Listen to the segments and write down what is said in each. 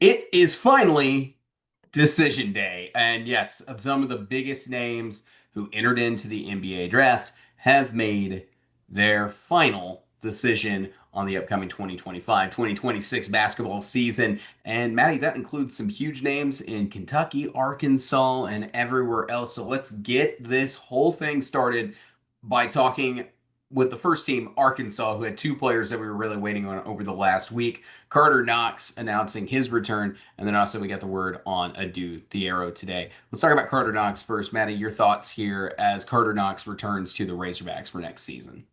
It is finally decision day. And yes, some of the biggest names who entered into the NBA draft have made their final decision on the upcoming 2025-2026 basketball season. And Maddie, that includes some huge names in Kentucky, Arkansas, and everywhere else. So let's get this whole thing started by talking with the first team, Arkansas, who had two players that we were really waiting on over the last week. Karter Knox announcing his return, and then also we got the word on Adou Thiero today. Let's talk about Karter Knox first. Maddie, your thoughts here as Karter Knox returns to the Razorbacks for next season.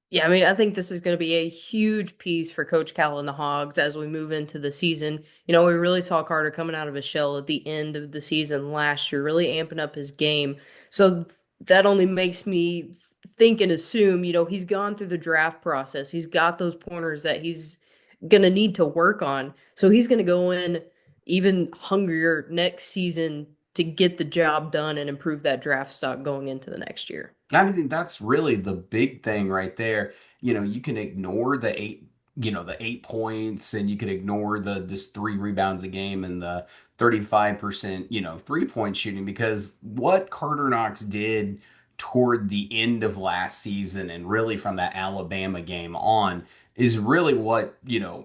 Yeah, I mean, I think this is going to be a huge piece for Coach Cal and the Hogs as we move into the season. We really saw Carter coming out of his shell at the end of the season last year, really amping up his game. So that only makes me think and assume, he's gone through the draft process. He's got those pointers that he's going to need to work on. So he's going to go in even hungrier next season to get the job done and improve that draft stock going into the next year. I mean, that's really the big thing right there. You can ignore the 8 points, and you can ignore the this 3 rebounds a game and the 35%, 3-point shooting, because what Karter Knox did toward the end of last season and really from that Alabama game on is really what,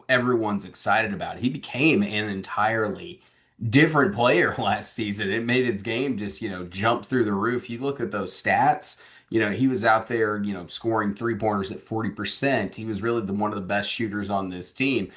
everyone's excited about. He became an entirely different player last season. It made his game just, jump through the roof. You look at those stats, he was out there, scoring 3 pointers at 40%. He was really one of the best shooters on this team.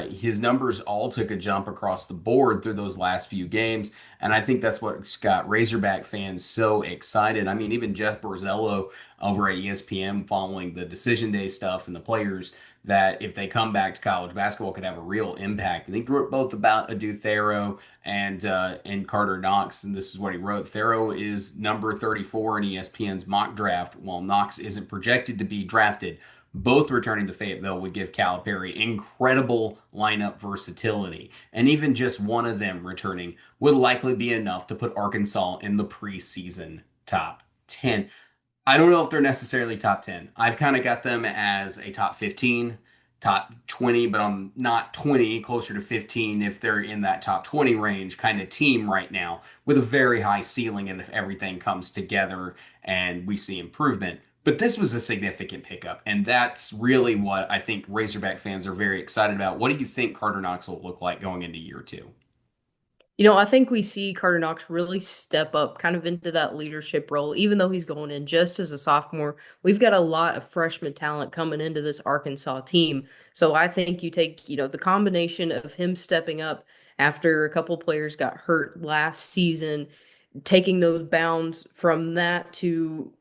His numbers all took a jump across the board through those last few games. And I think that's what's got Razorback fans so excited. I mean, even Jeff Borzello over at ESPN following the decision day stuff and the players that if they come back to college basketball could have a real impact. I think he wrote both about Adou Thiero and Karter Knox, and this is what he wrote. Thiero is number 34 in ESPN's mock draft, while Knox isn't projected to be drafted. Both returning to Fayetteville would give Calipari incredible lineup versatility, and even just one of them returning would likely be enough to put Arkansas in the preseason top 10. I don't know if they're necessarily top 10. I've kind of got them as a top 15, top 20, but I'm not 20, closer to 15 if they're in that top 20 range kind of team right now with a very high ceiling, and if everything comes together and we see improvement. But this was a significant pickup, and that's really what I think Razorback fans are very excited about. What do you think Karter Knox will look like going into year two? I think we see Carter Knox really step up kind of into that leadership role, even though he's going in just as a sophomore. We've got a lot of freshman talent coming into this Arkansas team. So I think you take, the combination of him stepping up after a couple players got hurt last season, taking those bounds from that to,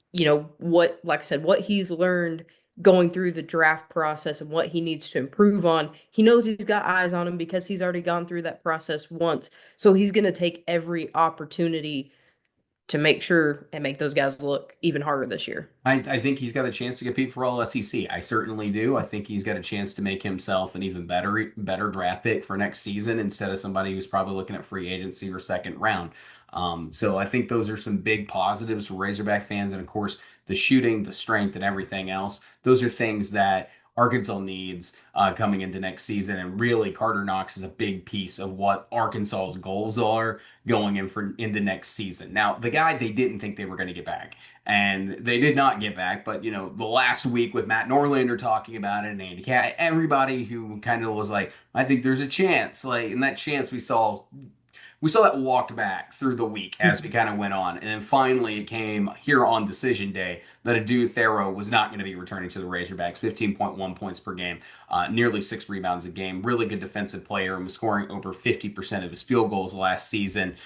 what, like I said, what he's learned going through the draft process and what he needs to improve on. He knows he's got eyes on him because he's already gone through that process once. So he's going to take every opportunity to make sure and make those guys look even harder this year. I think he's got a chance to compete for all SEC. I certainly do. I think he's got a chance to make himself an even better draft pick for next season instead of somebody who's probably looking at free agency or second round. So I think those are some big positives for Razorback fans, and of course the shooting, the strength, and everything else. Those are things that Arkansas needs coming into next season, and really Karter Knox is a big piece of what Arkansas's goals are going into next season. Now, the guy they didn't think they were going to get back, and they did not get back. But the last week with Matt Norlander talking about it and Andy Cat, everybody who kind of was like, I think there's a chance. Like, and that chance we saw that walked back through the week as we kind of went on. And then finally it came here on decision day that Adou Thiero was not going to be returning to the Razorbacks. 15.1 points per game, nearly 6 rebounds a game. Really good defensive player and was scoring over 50% of his field goals last season.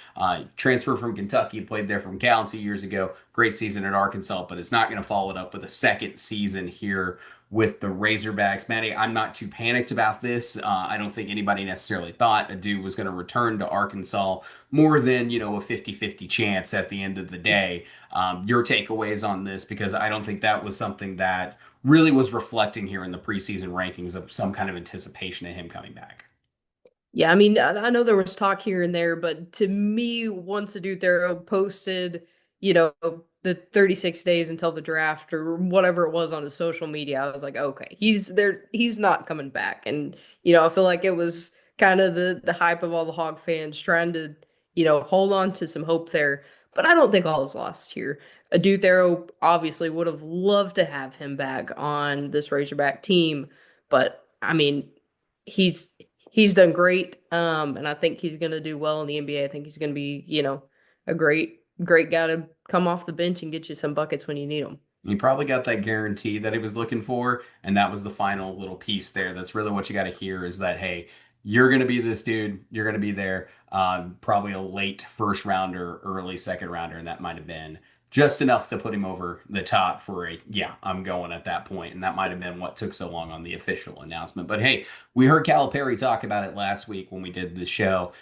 Transfer from Kentucky, played there from Cal 2 years ago. Great season at Arkansas, but it's not going to follow it up with a second season here with the Razorbacks. Maddie, I'm not too panicked about this. I don't think anybody necessarily thought Adou was going to return to Arkansas more than, a 50-50 chance at the end of the day. Your takeaways on this, because I don't think that was something that really was reflecting here in the preseason rankings of some kind of anticipation of him coming back. Yeah, I mean, I know there was talk here and there, but to me, once Adou Thiero posted, the 36 days until the draft or whatever it was on his social media, I was like, okay, he's there, he's not coming back. And, I feel like it was kind of the hype of all the Hog fans trying to, hold on to some hope there. But I don't think all is lost here. Adou Thiero obviously would have loved to have him back on this Razorback team, but I mean, he's he's done great, and I think he's going to do well in the NBA. I think he's going to be, a great guy to come off the bench and get you some buckets when you need them. He probably got that guarantee that he was looking for, and that was the final little piece there. That's really what you got to hear is that, hey, you're going to be this dude. You're going to be there. Probably a late first rounder, early second rounder, and that might have been just enough to put him over the top for a, yeah, I'm going at that point. And that might have been what took so long on the official announcement. But hey, we heard Calipari talk about it last week when we did the show,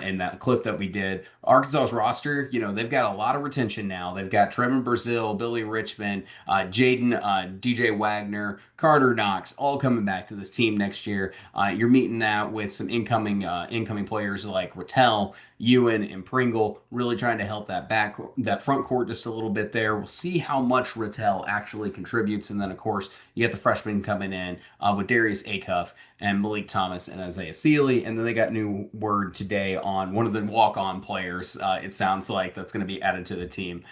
in that clip that we did. Arkansas's roster, they've got a lot of retention now. They've got Trevor Brazile, Billy Richmond, Jaden, DJ Wagner, Karter Knox, all coming back to this team next year. You're meeting that with some incoming players like Rattel, Ewan, and Pringle, really trying to help that front court just a little bit there. We'll see how much Rattel actually contributes, and then of course you get the freshmen coming in with Darius Acuff and Malik Thomas and Isaiah Sealy, and then they got new word today on one of the walk-on players. It sounds like that's going to be added to the team.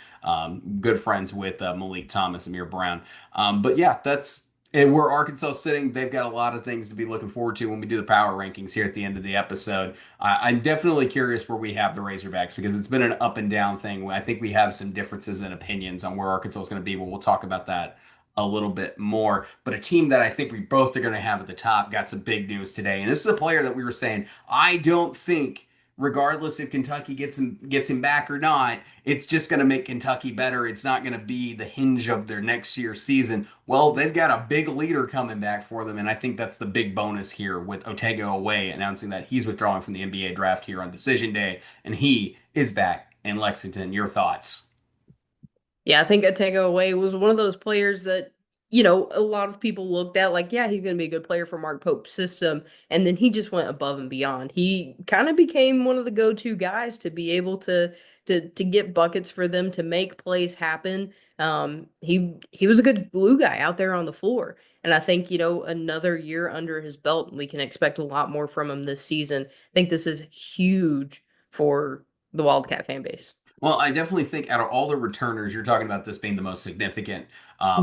Good friends with Malik Thomas, Amir Brown. But yeah, that's and where Arkansas is sitting. They've got a lot of things to be looking forward to when we do the power rankings here at the end of the episode. I'm definitely curious where we have the Razorbacks because it's been an up and down thing. I think we have some differences in opinions on where Arkansas is going to be, but we'll talk about that a little bit more. But a team that I think we both are going to have at the top got some big news today. And this is a player that we were saying, I don't think, regardless if Kentucky gets him back or not, it's just going to make Kentucky better. It's not going to be the hinge of their next year's season. Well, they've got a big leader coming back for them, and I think that's the big bonus here with Otega Oweh announcing that he's withdrawing from the NBA draft here on decision day, and he is back in Lexington. Your thoughts? Yeah, I think Otega Oweh was one of those players that, a lot of people looked at like, yeah, he's going to be a good player for Mark Pope's system. And then he just went above and beyond. He kind of became one of the go-to guys to be able to get buckets for them, to make plays happen. He was a good glue guy out there on the floor. And I think, another year under his belt, we can expect a lot more from him this season. I think this is huge for the Wildcat fan base. Well, I definitely think out of all the returners, you're talking about this being the most significant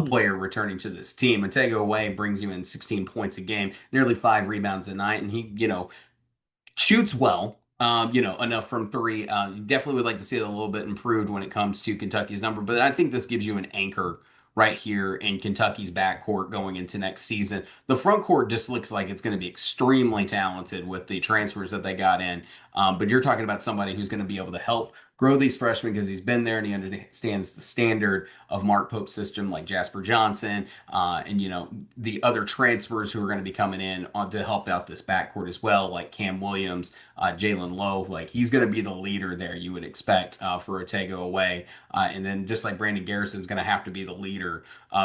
player returning to this team. And Tago Away brings you in 16 points a game, nearly 5 rebounds a night, and he, shoots well. Enough from three. Definitely would like to see it a little bit improved when it comes to Kentucky's number, but I think this gives you an anchor right here in Kentucky's backcourt going into next season. The front court just looks like it's going to be extremely talented with the transfers that they got in. But you're talking about somebody who's going to be able to help grow these freshmen because he's been there and he understands the standard of Mark Pope's system, like Jasper Johnson, and the other transfers who are going to be coming in to help out this backcourt as well, like Cam Williams, Jalen Lowe. Like he's going to be the leader there. You would expect for Otego Away, and then just like Brandon Garrison's going to have to be the leader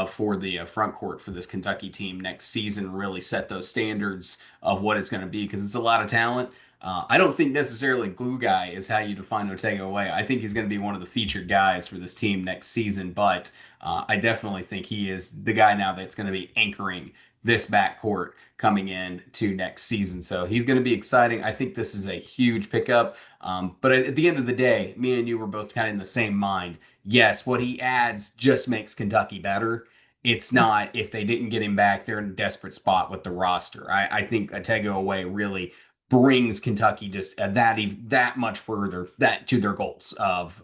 for the front court for this Kentucky team next season. Really set those standards of what it's going to be because it's a lot of talent. I don't think necessarily glue guy is how you define Otega Away. I think he's going to be one of the featured guys for this team next season, but I definitely think he is the guy now that's going to be anchoring this backcourt coming in to next season. So he's going to be exciting. I think this is a huge pickup. But at the end of the day, me and you were both kind of in the same mind. Yes, what he adds just makes Kentucky better. It's not if they didn't get him back, they're in a desperate spot with the roster. I think Otega Away really brings Kentucky just that much further that to their goals of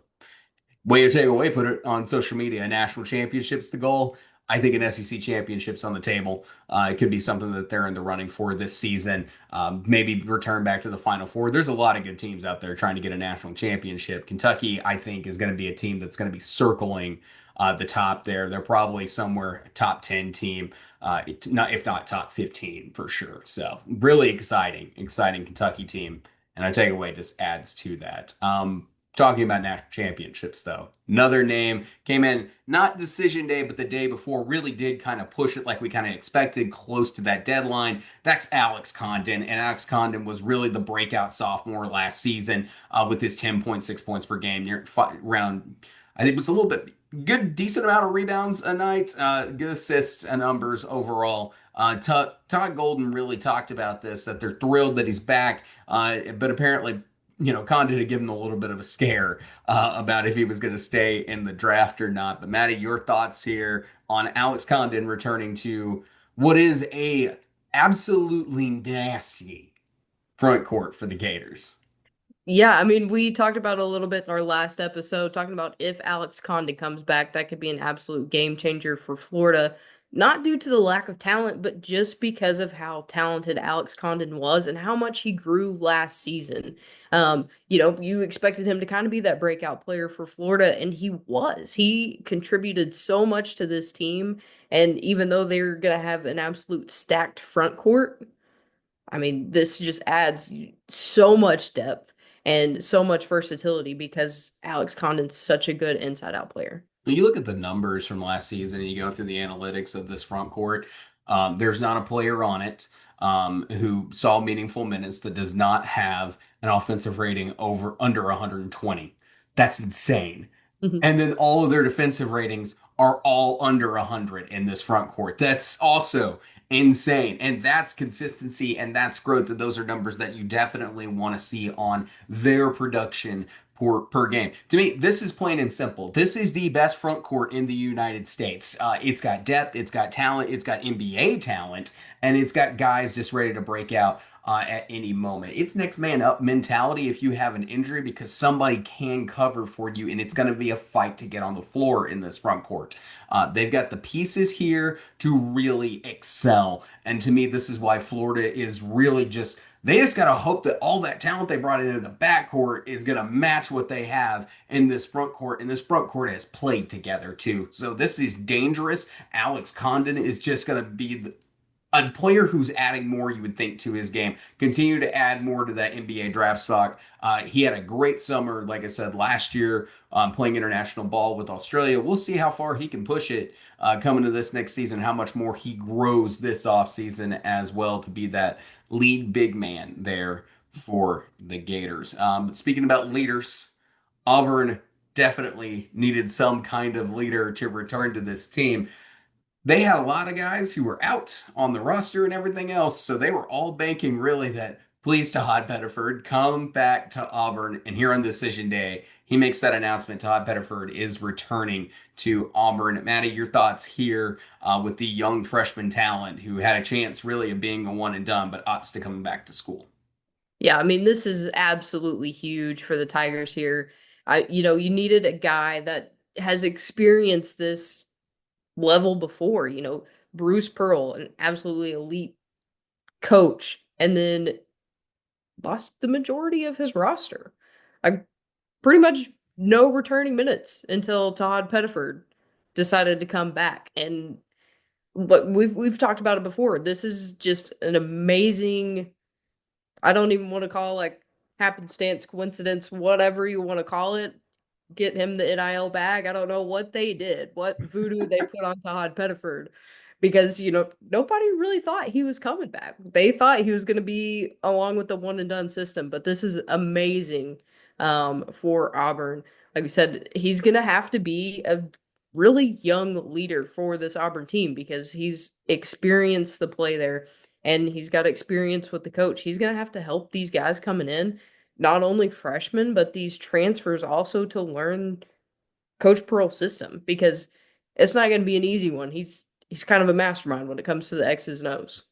way to take away put it on social media. A national championship's the goal. I think an SEC championship's on the table. It could be something that they're in the running for this season. Maybe return back to the Final Four. There's a lot of good teams out there trying to get a national championship. Kentucky, I think, is going to be a team that's going to be circling the top there. They're probably somewhere top 10 team, if not top 15 for sure. So really exciting Kentucky team. And I take away just adds to that. Talking about national championships, though, another name came in not decision day, but the day before, really did kind of push it like we kind of expected, close to that deadline. That's Alex Condon, and Alex Condon was really the breakout sophomore last season with his 10.6 points per game, near around. I think it was a little bit good, decent amount of rebounds a night, good assists and numbers overall. Todd Golden really talked about this, that they're thrilled that he's back, but apparently, Condon had given him a little bit of a scare about if he was going to stay in the draft or not. But Maddie, your thoughts here on Alex Condon returning to what is a absolutely nasty front court for the Gators. Yeah, I mean, we talked about it a little bit in our last episode, talking about if Alex Condon comes back, that could be an absolute game changer for Florida, not due to the lack of talent, but just because of how talented Alex Condon was and how much he grew last season. You expected him to kind of be that breakout player for Florida, and he was. He contributed so much to this team, and even though they're going to have an absolute stacked front court, I mean, this just adds so much depth and so much versatility because Alex Condon's such a good inside out player. When you look at the numbers from last season and you go through the analytics of this front court, there's not a player on it who saw meaningful minutes that does not have an offensive rating over under 120. That's insane. Mhm. And then all of their defensive ratings are all under 100 in this front court. That's also insane. And that's consistency and that's growth. And those are numbers that you definitely want to see on their production per game. To me, this is plain and simple. This is the best front court in the United States. It's got depth, it's got talent, it's got NBA talent, and it's got guys just ready to break out at any moment. It's next man up mentality if you have an injury because somebody can cover for you, and it's going to be a fight to get on the floor in this front court. They've got the pieces here to really excel. And to me, this is why Florida is really just. They just got to hope that all that talent they brought into the backcourt is going to match what they have in this front court. And this front court has played together too. So this is dangerous. Alex Condon is just going to be a player who's adding more, you would think, to his game. Continue to add more to that NBA draft stock. He had a great summer, like I said, last year, playing international ball with Australia. We'll see how far he can push it coming to this next season, how much more he grows this offseason as well to be that lead big man there for the Gators. But speaking about leaders, Auburn definitely needed some kind of leader to return to this team. They had a lot of guys who were out on the roster and everything else, so they were all banking really that please Tahaad Pettiford come back to Auburn. And here on decision day, he makes that announcement. Tahaad Pettiford is returning to Auburn. Maddie, your thoughts here with the young freshman talent who had a chance really of being a one and done, but opts to coming back to school. Yeah, I mean, this is absolutely huge for the Tigers here. You needed a guy that has experienced this level before, Bruce Pearl, an absolutely elite coach, and then lost the majority of his roster. I pretty much no returning minutes until Tahaad Pettiford decided to come back. And look, we've talked about it before. This is just an amazing. I don't even want to call like happenstance, coincidence, whatever you want to call it. Get him the NIL bag. I don't know what they did, what voodoo they put on Tahaad Pettiford, because nobody really thought he was coming back. They thought he was going to be along with the one and done system, but this is amazing for Auburn. Like we said, he's going to have to be a really young leader for this Auburn team because he's experienced the play there and he's got experience with the coach. He's going to have to help these guys coming in, not only freshmen, but these transfers also to learn Coach Pearl's system because it's not going to be an easy one. He's kind of a mastermind when it comes to the X's and O's.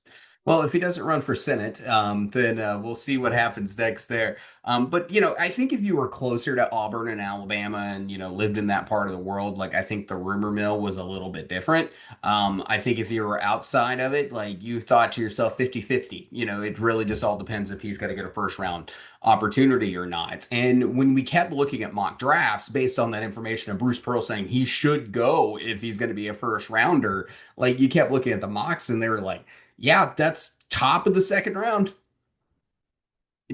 Well, if he doesn't run for Senate, then we'll see what happens next there. But I think if you were closer to Auburn and Alabama and lived in that part of the world, like I think the rumor mill was a little bit different. I think if you were outside of it, like you thought to yourself 50-50. It really just all depends if he's got to get a first round opportunity or not. And when we kept looking at mock drafts based on that information of Bruce Pearl saying he should go if he's going to be a first rounder, like you kept looking at the mocks and they were like, yeah, that's top of the second round.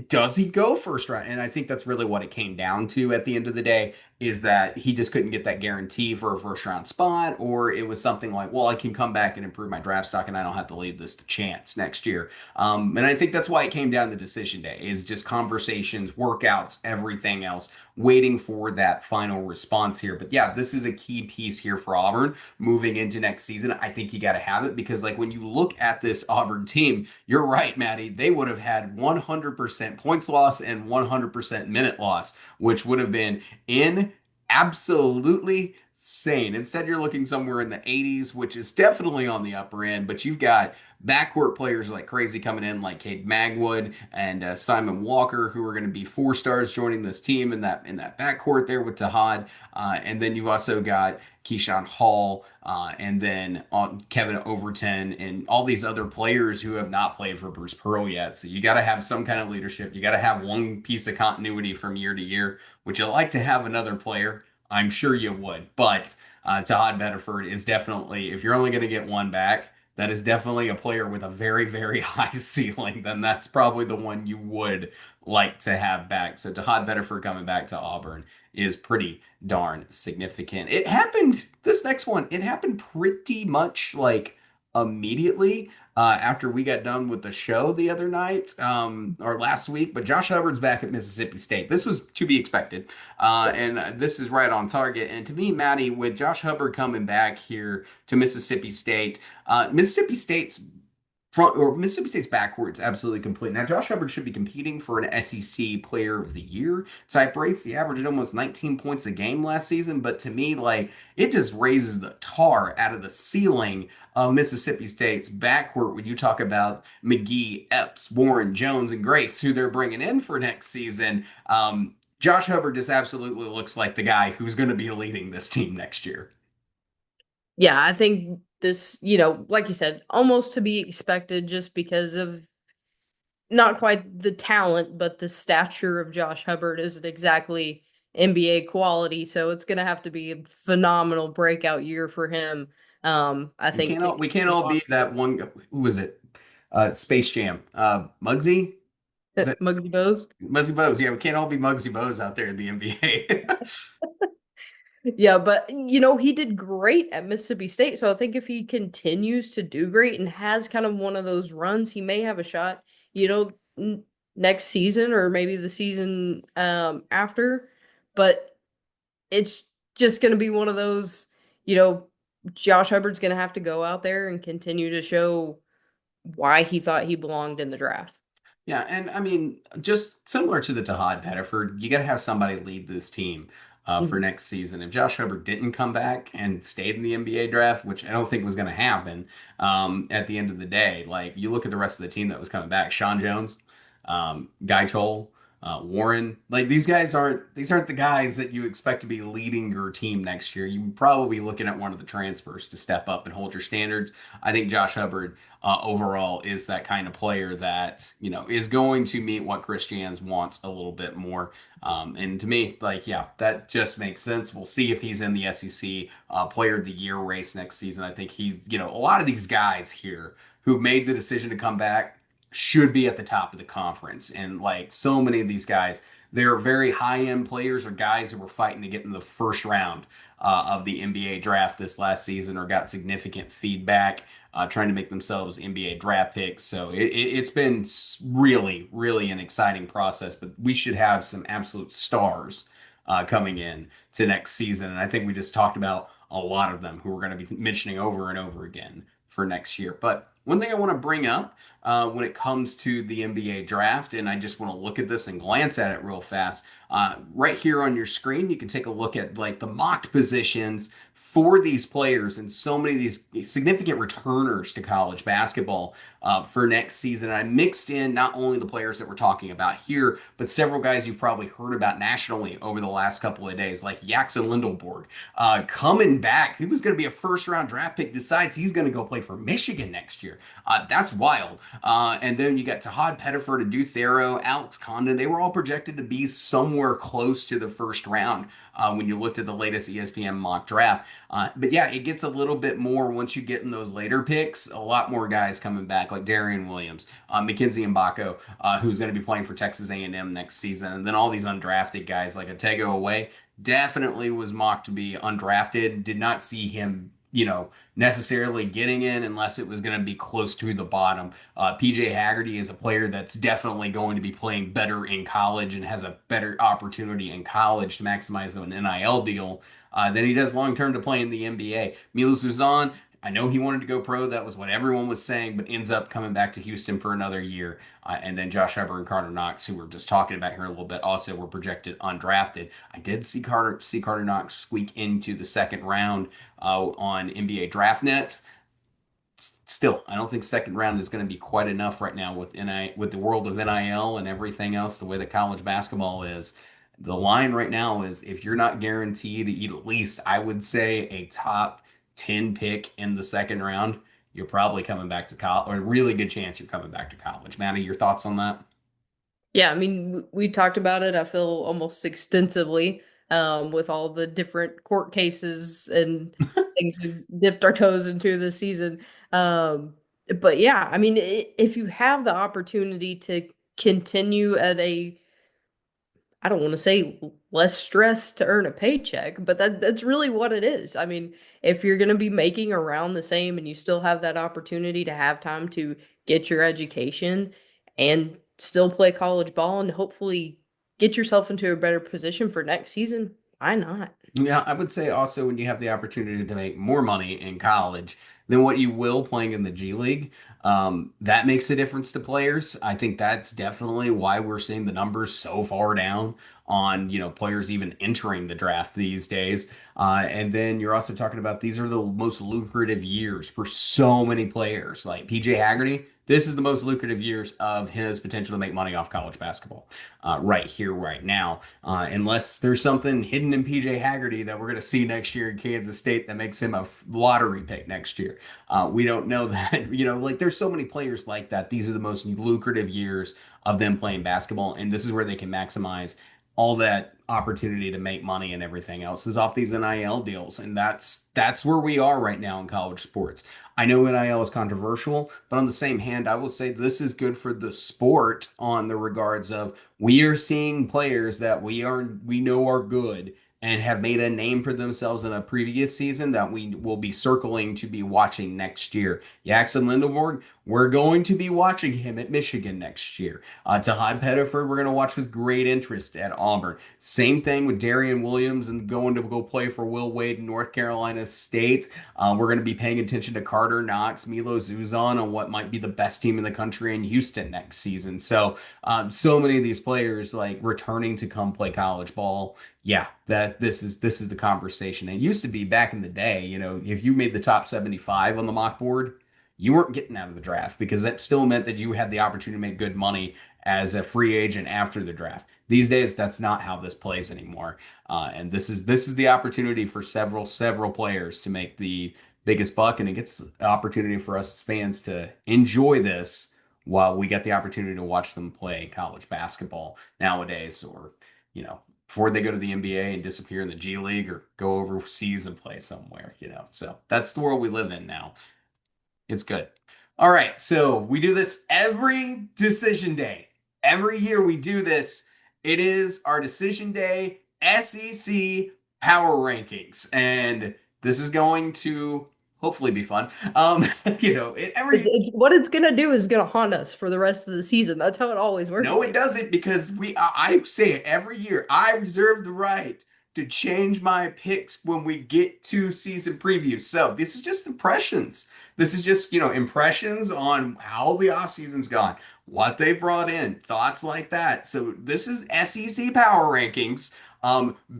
does he go first round? And I think that's really what it came down to at the end of the day is that he just couldn't get that guarantee for a first round spot, or it was something like, well, I can come back and improve my draft stock and I don't have to leave this to chance next year. And I think that's why it came down to decision day is just conversations, workouts, everything else, waiting for that final response here. But yeah, this is a key piece here for Auburn moving into next season. I think you got to have it because, like, when you look at this Auburn team, you're right, Maddie. They would have had 100% points loss and 100% minute loss, which would have been in absolutely insane. Instead, you're looking somewhere in the 80s, which is definitely on the upper end, but you've got backcourt players like crazy coming in, like Cade Magwood and Simon Walker, who are going to be 4 stars joining this team in that backcourt there with Tahaad. And then you've also got Keyshawn Hall, and then Kevin Overton, and all these other players who have not played for Bruce Pearl yet. So you got to have some kind of leadership. You got to have one piece of continuity from year to year. Would you like to have another player? I'm sure you would, but Tahaad Pettiford is definitely, if you're only going to get one back, that is definitely a player with a very, very high ceiling. Then that's probably the one you would like to have back. So Tahaad Pettiford coming back to Auburn is pretty darn significant. It happened, this next one, it happened pretty much like immediately after we got done with the show the other night or last week. But Josh Hubbard's back at Mississippi State. This was to be expected. And this is right on target. And to me, Maddie, with Josh Hubbard coming back here to Mississippi State, Mississippi State's front or Mississippi State's backwards absolutely complete. Now, Josh Hubbard should be competing for an SEC Player of the Year type race. He averaged almost 19 points a game last season, but to me, like it just raises the tar out of the ceiling of Mississippi State's backcourt when you talk about McGee, Epps, Warren, Jones, and Grace, who they're bringing in for next season. Josh Hubbard just absolutely looks like the guy who's going to be leading this team next year. Yeah, I think this, like you said, almost to be expected just because of not quite the talent, but the stature of Josh Hubbard isn't exactly NBA quality. So it's going to have to be a phenomenal breakout year for him. I We think can't to all we can't continue all on. be that one. Who was it? Space Jam. Muggsy? Is that Muggsy Bogues. Muggsy Bogues? Yeah, we can't all be Muggsy Bogues out there in the NBA. Yeah, but he did great at Mississippi State. So I think if he continues to do great and has kind of one of those runs, he may have a shot, next season or maybe the season after. But it's just going to be one of those, you know, Josh Hubbard's going to have to go out there and continue to show why he thought he belonged in the draft. Yeah, and I mean, just similar to the Tahaad Pettiford, you got to have somebody lead this team for Mhm. next season. If Josh Hubbard didn't come back and stayed in the NBA draft, which I don't think was going to happen, at the end of the day, like you look at the rest of the team that was coming back, Sean Jones, Guy Chol, Warren, like these aren't the guys that you expect to be leading your team next year. You would probably be looking at one of the transfers to step up and hold your standards. I think Josh Hubbard overall is that kind of player that is going to meet what Chris Jans wants a little bit more. And to me, like yeah, that just makes sense. We'll see if he's in the SEC Player of the Year race next season. I think he's a lot of these guys here who made the decision to come back should be at the top of the conference. And like so many of these guys, they're very high end players or guys who were fighting to get in the first round of the NBA draft this last season or got significant feedback trying to make themselves NBA draft picks. So it's been really, really an exciting process, but we should have some absolute stars coming in to next season. And I think we just talked about a lot of them who we're going to be mentioning over and over again for next year. But one thing I want to bring up when it comes to the NBA draft, and I just want to look at this and glance at it real fast. Right here on your screen, you can take a look at like the mocked positions for these players and so many of these significant returners to college basketball for next season. And I mixed in not only the players that we're talking about here, but several guys you've probably heard about nationally over the last couple of days, like Jackson Lindelborg coming back. He was going to be a first round draft pick, decides he's going to go play for Michigan next year. That's wild. And then you got Tahaad Pettiford, Adou Thiero, Alex Condon. They were all projected to be somewhere close to the first round when you looked at the latest ESPN mock draft. But yeah, it gets a little bit more once you get in those later picks. A lot more guys coming back. like Darian Williams, Mackenzie Mbako, who's going to be playing for Texas A&M next season, and then all these undrafted guys like Otega Oweh definitely was mocked to be undrafted. Did not see him, necessarily getting in unless it was going to be close to the bottom. PJ Haggerty is a player that's definitely going to be playing better in college and has a better opportunity in college to maximize an NIL deal than he does long term to play in the NBA. Milos Uzan, I know he wanted to go pro. That was what everyone was saying, but ends up coming back to Houston for another year. And then Josh Hubbard and Karter Knox, who we're just talking about here a little bit, also were projected undrafted. I did see Karter Knox squeak into the second round on NBA DraftNet. Still, I don't think second round is going to be quite enough right now with the world of NIL and everything else, the way that college basketball is. The line right now is if you're not guaranteed to eat at least, I would say, a top 10 pick in the second round, you're probably coming back to college, or a really good chance you're coming back to college. Maddie, your thoughts on that? Yeah, I mean, we talked about it, I feel almost extensively, with all the different court cases and things we've dipped our toes into this season. But yeah, I mean, if you have the opportunity to continue at a, I don't want to say less stress to earn a paycheck, but that's really what it is. I mean, if you're going to be making around the same and you still have that opportunity to have time to get your education and still play college ball and hopefully get yourself into a better position for next season, why not? Yeah, I would say also when you have the opportunity to make more money in college than what you will playing in the G League, that makes a difference to players. I think that's definitely why we're seeing the numbers so far down on, players even entering the draft these days. And then you're also talking about these are the most lucrative years for so many players. Like PJ Haggerty, this is the most lucrative years of his potential to make money off college basketball, right here, right now. Unless there's something hidden in PJ Haggerty that we're going to see next year in Kansas State that makes him a lottery pick next year. We don't know that, like there's so many players like that. These are the most lucrative years of them playing basketball, and this is where they can maximize all that opportunity to make money and everything else is off these NIL deals. And that's where we are right now in college sports. I know NIL is controversial, but on the same hand, I will say this is good for the sport on the regards of we are seeing players that we know are good and have made a name for themselves in a previous season that we will be circling to be watching next year. Jackson Lindelborg, we're going to be watching him at Michigan next year. Tahaad Pettiford, we're going to watch with great interest at Auburn. Same thing with Darian Williams and going to go play for Will Wade in North Carolina State. We're going to be paying attention to Karter Knox, Milos Uzan on what might be the best team in the country in Houston next season. So many of these players like returning to come play college ball. Yeah, that this is the conversation. It used to be back in the day, if you made the top 75 on the mock board, you weren't getting out of the draft because that still meant that you had the opportunity to make good money as a free agent after the draft. These days, that's not how this plays anymore, and this is the opportunity for several players to make the biggest buck, and it gets the opportunity for us as fans to enjoy this while we get the opportunity to watch them play college basketball nowadays, or before they go to the NBA and disappear in the G League or go overseas and play somewhere. So that's the world we live in now. It's good. All right, so we do this every decision day. Every year we do this. It is our decision day SEC power rankings, and this is going to hopefully be fun. Every What it's gonna do is gonna haunt us for the rest of the season. That's how it always works, No, it Dave. doesn't because I say it every year. I reserve the right to change my picks when we get to season previews. So this is just impressions. This is just, impressions on how the offseason's gone, what they brought in, thoughts like that. So this is SEC power rankings,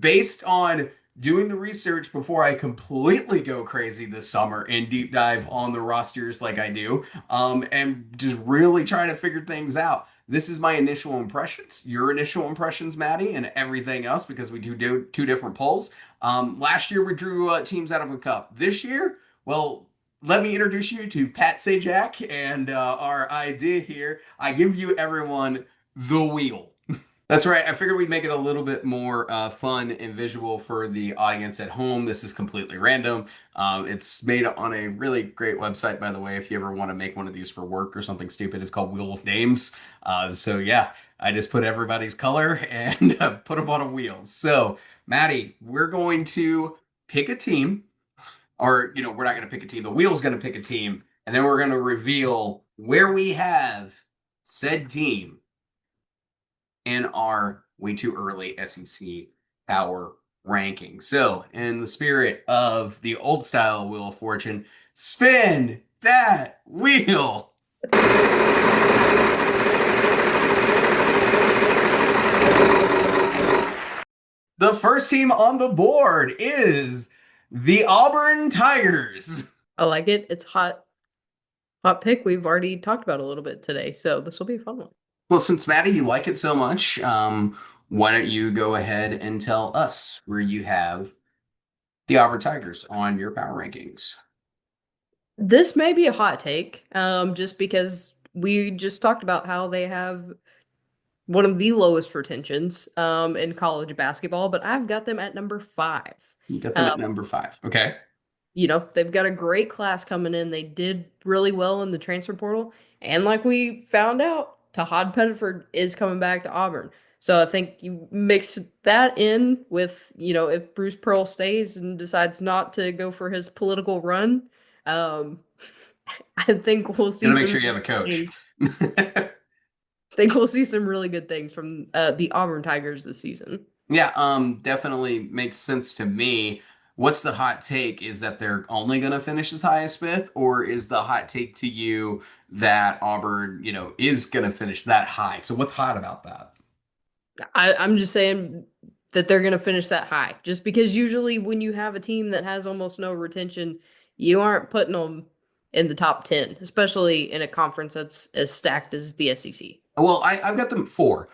based on doing the research before I completely go crazy this summer and deep dive on the rosters like I do, and just really try to figure things out. This is my initial impressions, your initial impressions, Maddie, and everything else because we do two different polls. Last year we drew teams out of a cup. This year, well, let me introduce you to Pat Sajak and our idea here. I give you everyone the wheel. That's right. I figured we'd make it a little bit more fun and visual for the audience at home. This is completely random. It's made on a really great website, by the way. If you ever want to make one of these for work or something stupid, it's called Wheel of Names. So yeah, I just put everybody's color and put them on a wheel. So Maddie, we're going to pick a team, or we're not going to pick a team. The wheel's going to pick a team, and then we're going to reveal where we have said team in our way too early SEC power ranking. So, in the spirit of the old style Wheel of Fortune, spin that wheel. The first team on the board is the Auburn Tigers. I like it. It's hot pick. We've already talked about a little bit today, so this will be a fun one. Well, since Maddie, you like it so much, why don't you go ahead and tell us where you have the Auburn Tigers on your power rankings? This may be a hot take, just because we just talked about how they have one of the lowest retentions in college basketball, but I've got them at number 5. You got them Um, at number 5. Okay. they've got a great class coming in. They did really well in the transfer portal, and like we found out, Tahaad Pettiford is coming back to Auburn. So I think you mix that in with, if Bruce Pearl stays and decides not to go for his political run, um, I think we'll see Gotta make some sure you have a coach. things. I think we'll see some really good things from the Auburn Tigers this season. Yeah, definitely makes sense to me. What's the hot take? Is that they're only going to finish as high as fifth, or is the hot take to you that Auburn, is going to finish that high? So what's hot about that? I'm just saying that they're going to finish that high, just because usually when you have a team that has almost no retention, you aren't putting them in the top 10, especially in a conference that's as stacked as the SEC. Well, I've got them 4.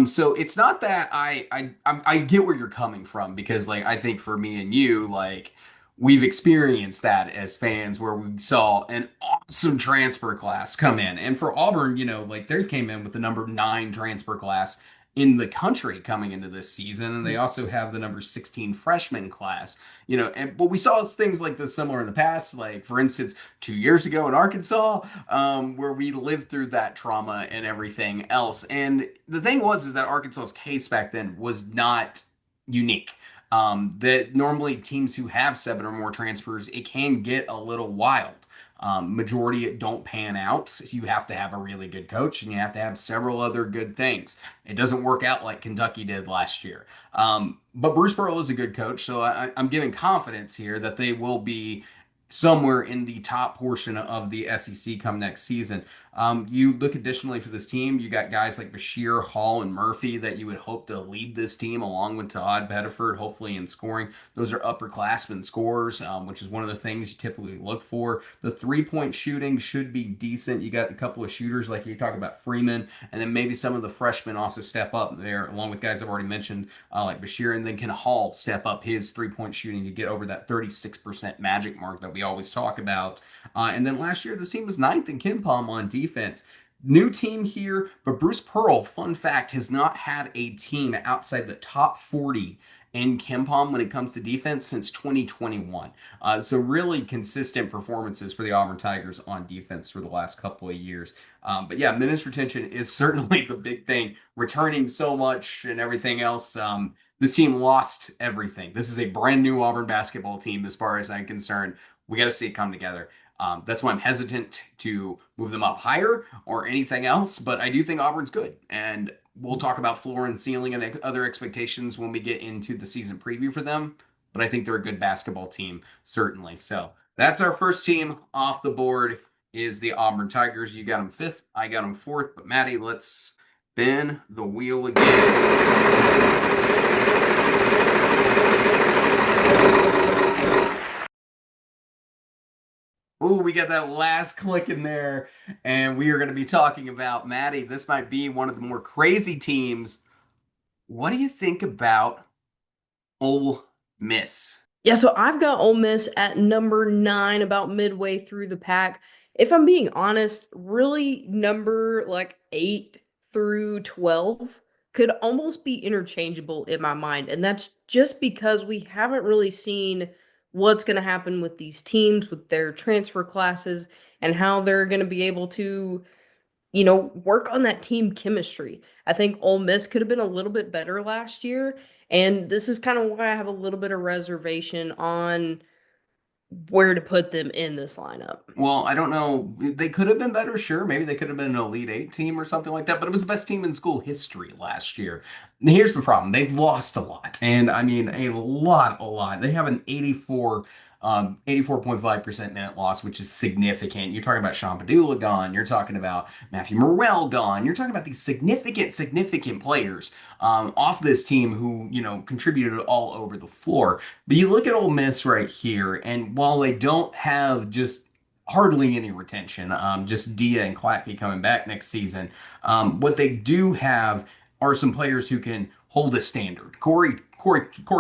So it's not that I get where you're coming from because like I think for me and you like we've experienced that as fans where we saw an awesome transfer class come in, and for Auburn, like they came in with the number 9 transfer class in the country coming into this season, and they also have the number 16 freshman class. But we saw things like this similar in the past, like for instance 2 years ago in Arkansas, where we lived through that trauma and everything else. And the thing was, is that Arkansas's case back then was not unique. That normally teams who have 7 or more transfers, it can get a little wild. Majority don't pan out. You have to have a really good coach and you have to have several other good things. It doesn't work out like Kentucky did last year. But Bruce Pearl is a good coach, so I'm giving confidence here that they will be somewhere in the top portion of the SEC come next season. You look additionally for this team, you got guys like Bashir, Hall, and Murphy that you would hope to lead this team along with Tahaad Pettiford, hopefully in scoring. Those are upperclassmen scorers, which is one of the things you typically look for. The 3-point shooting should be decent. You got a couple of shooters like you talk about Freeman, and then maybe some of the freshmen also step up there, along with guys I've already mentioned, like Bashir, and then can Hall step up his 3-point shooting to get over that 36% magic mark that we always talk about. And then last year, this team was 9th in KenPom on defense. New team here, but Bruce Pearl, fun fact, has not had a team outside the top 40 in KenPom when it comes to defense since 2021. So really consistent performances for the Auburn Tigers on defense for the last couple of years. But yeah, minutes retention is certainly the big thing. Returning so much and everything else. This team lost everything. This is a brand new Auburn basketball team, as far as I'm concerned. We got to see it come together. That's why I'm hesitant to move them up higher or anything else. But I do think Auburn's good. And we'll talk about floor and ceiling and other expectations when we get into the season preview for them. But I think they're a good basketball team, certainly. So that's our first team off the board is the Auburn Tigers. You got them 5th. I got them 4th. But Maddie, let's spin the wheel again. Ooh, we got that last click in there, and we are going to be talking about Maddie. This might be one of the more crazy teams. What do you think about Ole Miss? Yeah, so I've got Ole Miss at number 9, about midway through the pack. If I'm being honest, really number like 8 through 12 could almost be interchangeable in my mind. And that's just because we haven't really seen what's going to happen with these teams, with their transfer classes, and how they're going to be able to, work on that team chemistry. I think Ole Miss could have been a little bit better last year. And this is kind of why I have a little bit of reservation on where to put them in this lineup. Well, I don't know. They could have been better, sure. Maybe they could have been an Elite Eight team or something like that, but it was the best team in school history last year. And here's the problem. They've lost a lot. And I mean a lot, a lot. They have an 84.5% minute loss, which is significant. You're talking about Sean Padula gone. You're talking about Matthew Morrell gone. You're talking about these significant, significant players off this team who, contributed all over the floor. But you look at Ole Miss right here, and while they don't have just hardly any retention. Just Dia and Claffey coming back next season. What they do have are some players who can hold a standard. Corey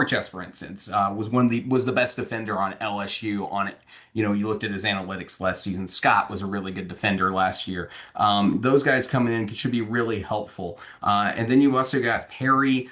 Chess, for instance, was the best defender on LSU. On it, you looked at his analytics last season. Scott was a really good defender last year. Those guys coming in should be really helpful. And then you also got Perry,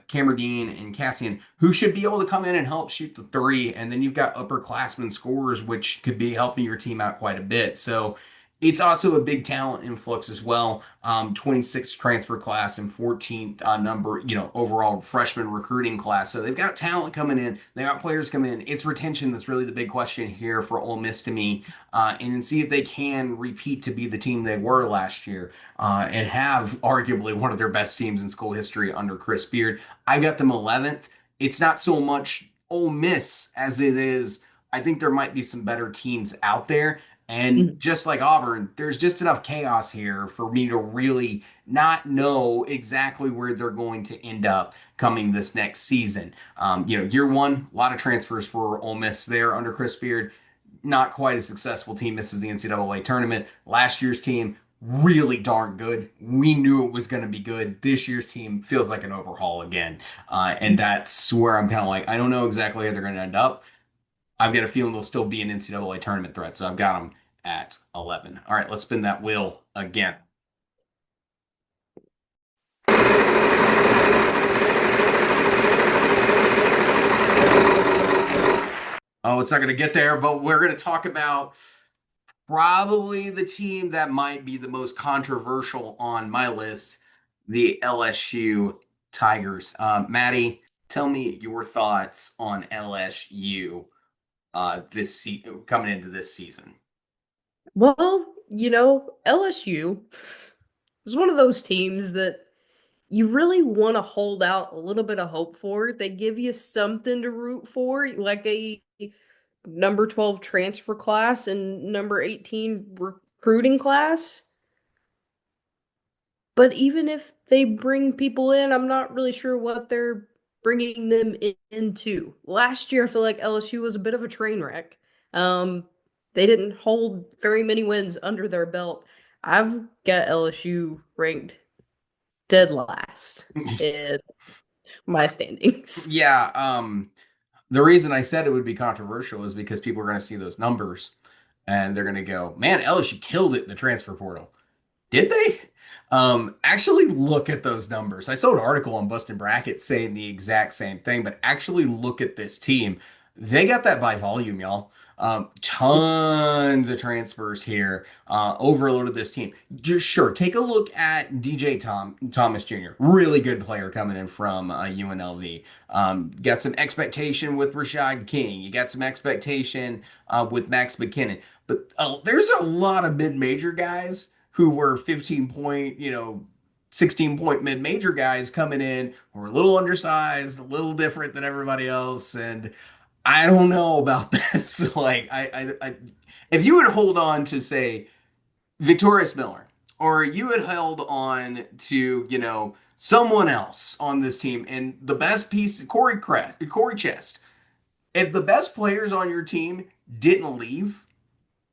Cameron and Cassian, who should be able to come in and help shoot the three. And then you've got upperclassmen scorers, which could be helping your team out quite a bit. So it's also a big talent influx as well. 26th transfer class and 14th number, overall freshman recruiting class. So they've got talent coming in. They got players coming in. It's retention that's really the big question here for Ole Miss to me, and see if they can repeat to be the team they were last year and have arguably one of their best teams in school history under Chris Beard. I got them 11th. It's not so much Ole Miss as it is. I think there might be some better teams out there. And Mhm. just like Auburn, there's just enough chaos here for me to really not know exactly where they're going to end up coming this next season. Year one, a lot of transfers for Ole Miss there under Chris Beard. Not quite a successful team. Misses the NCAA tournament. Last year's team, really darn good. We knew it was going to be good. This year's team feels like an overhaul again. And that's where I'm kind of like, I don't know exactly how they're going to end up. I've got a feeling they'll still be an NCAA tournament threat, so I've got them at 11. All right, let's spin that wheel again. Oh, it's not going to get there, but we're going to talk about probably the team that might be the most controversial on my list, the LSU Tigers. Maddie, tell me your thoughts on LSU coming into this season. Well, LSU is one of those teams that you really want to hold out a little bit of hope for. They give you something to root for, like a number 12 transfer class and number 18 recruiting class. But even if they bring people in, I'm not really sure what they're bringing them into. Last year, I feel like LSU was a bit of a train wreck. Um, they didn't hold very many wins under their belt. I've got LSU ranked dead last in my standings. Yeah, the reason I said it would be controversial is because people are going to see those numbers and they're going to go, man, LSU killed it in the transfer portal. Did they? Actually look at those numbers. I saw an article on Bustin' Brackets saying the exact same thing, but actually look at this team. They got that by volume, y'all. Tons of transfers here. Overloaded this team. Just sure, take a look at Thomas Jr. Really good player coming in from UNLV. Got some expectation with Rashad King. You got some expectation with Max McKinnon. But there's a lot of mid-major guys who were 15 point, 16 point mid major guys coming in who were a little undersized, a little different than everybody else. And I don't know about this. Like, if you would hold on to, say, Victorious Miller, or you had held on to, someone else on this team, and the best piece, Corey Chest, if the best players on your team didn't leave,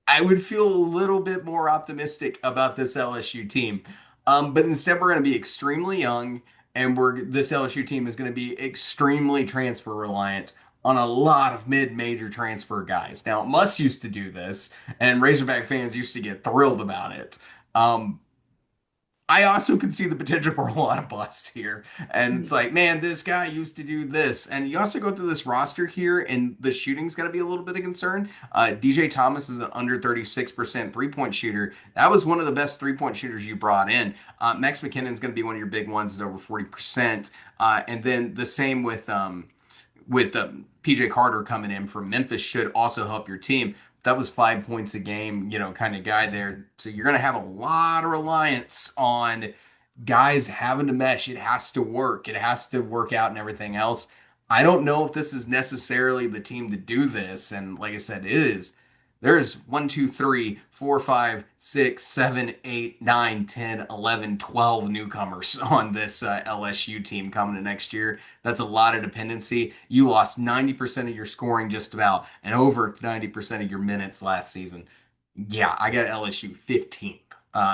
I would feel a little bit more optimistic about this LSU team. But instead, we're going to be extremely young, and this LSU team is going to be extremely transfer reliant on a lot of mid-major transfer guys. Now, Muss used to do this, and Razorback fans used to get thrilled about it. Um, I also can see the potential for a lot of bust here. And it's Mhm. like, man, this guy used to do this. And you also go through this roster here, and the shooting's going to be a little bit of concern. DJ Thomas is an under 36% three-point shooter. That was one of the best three-point shooters you brought in. Max McKinnon's going to be one of your big ones, is over 40%. And then the same with PJ Carter coming in from Memphis should also help your team. That was 5 points a game, kind of guy there. So you're going to have a lot of reliance on guys having to mesh. It has to work. It has to work out and everything else. I don't know if this is necessarily the team to do this. And like I said, it is. There's 12 newcomers on this LSU team coming to next year. That's a lot of dependency. You lost 90% of your scoring just about and over 90% of your minutes last season. Yeah, I got LSU 15th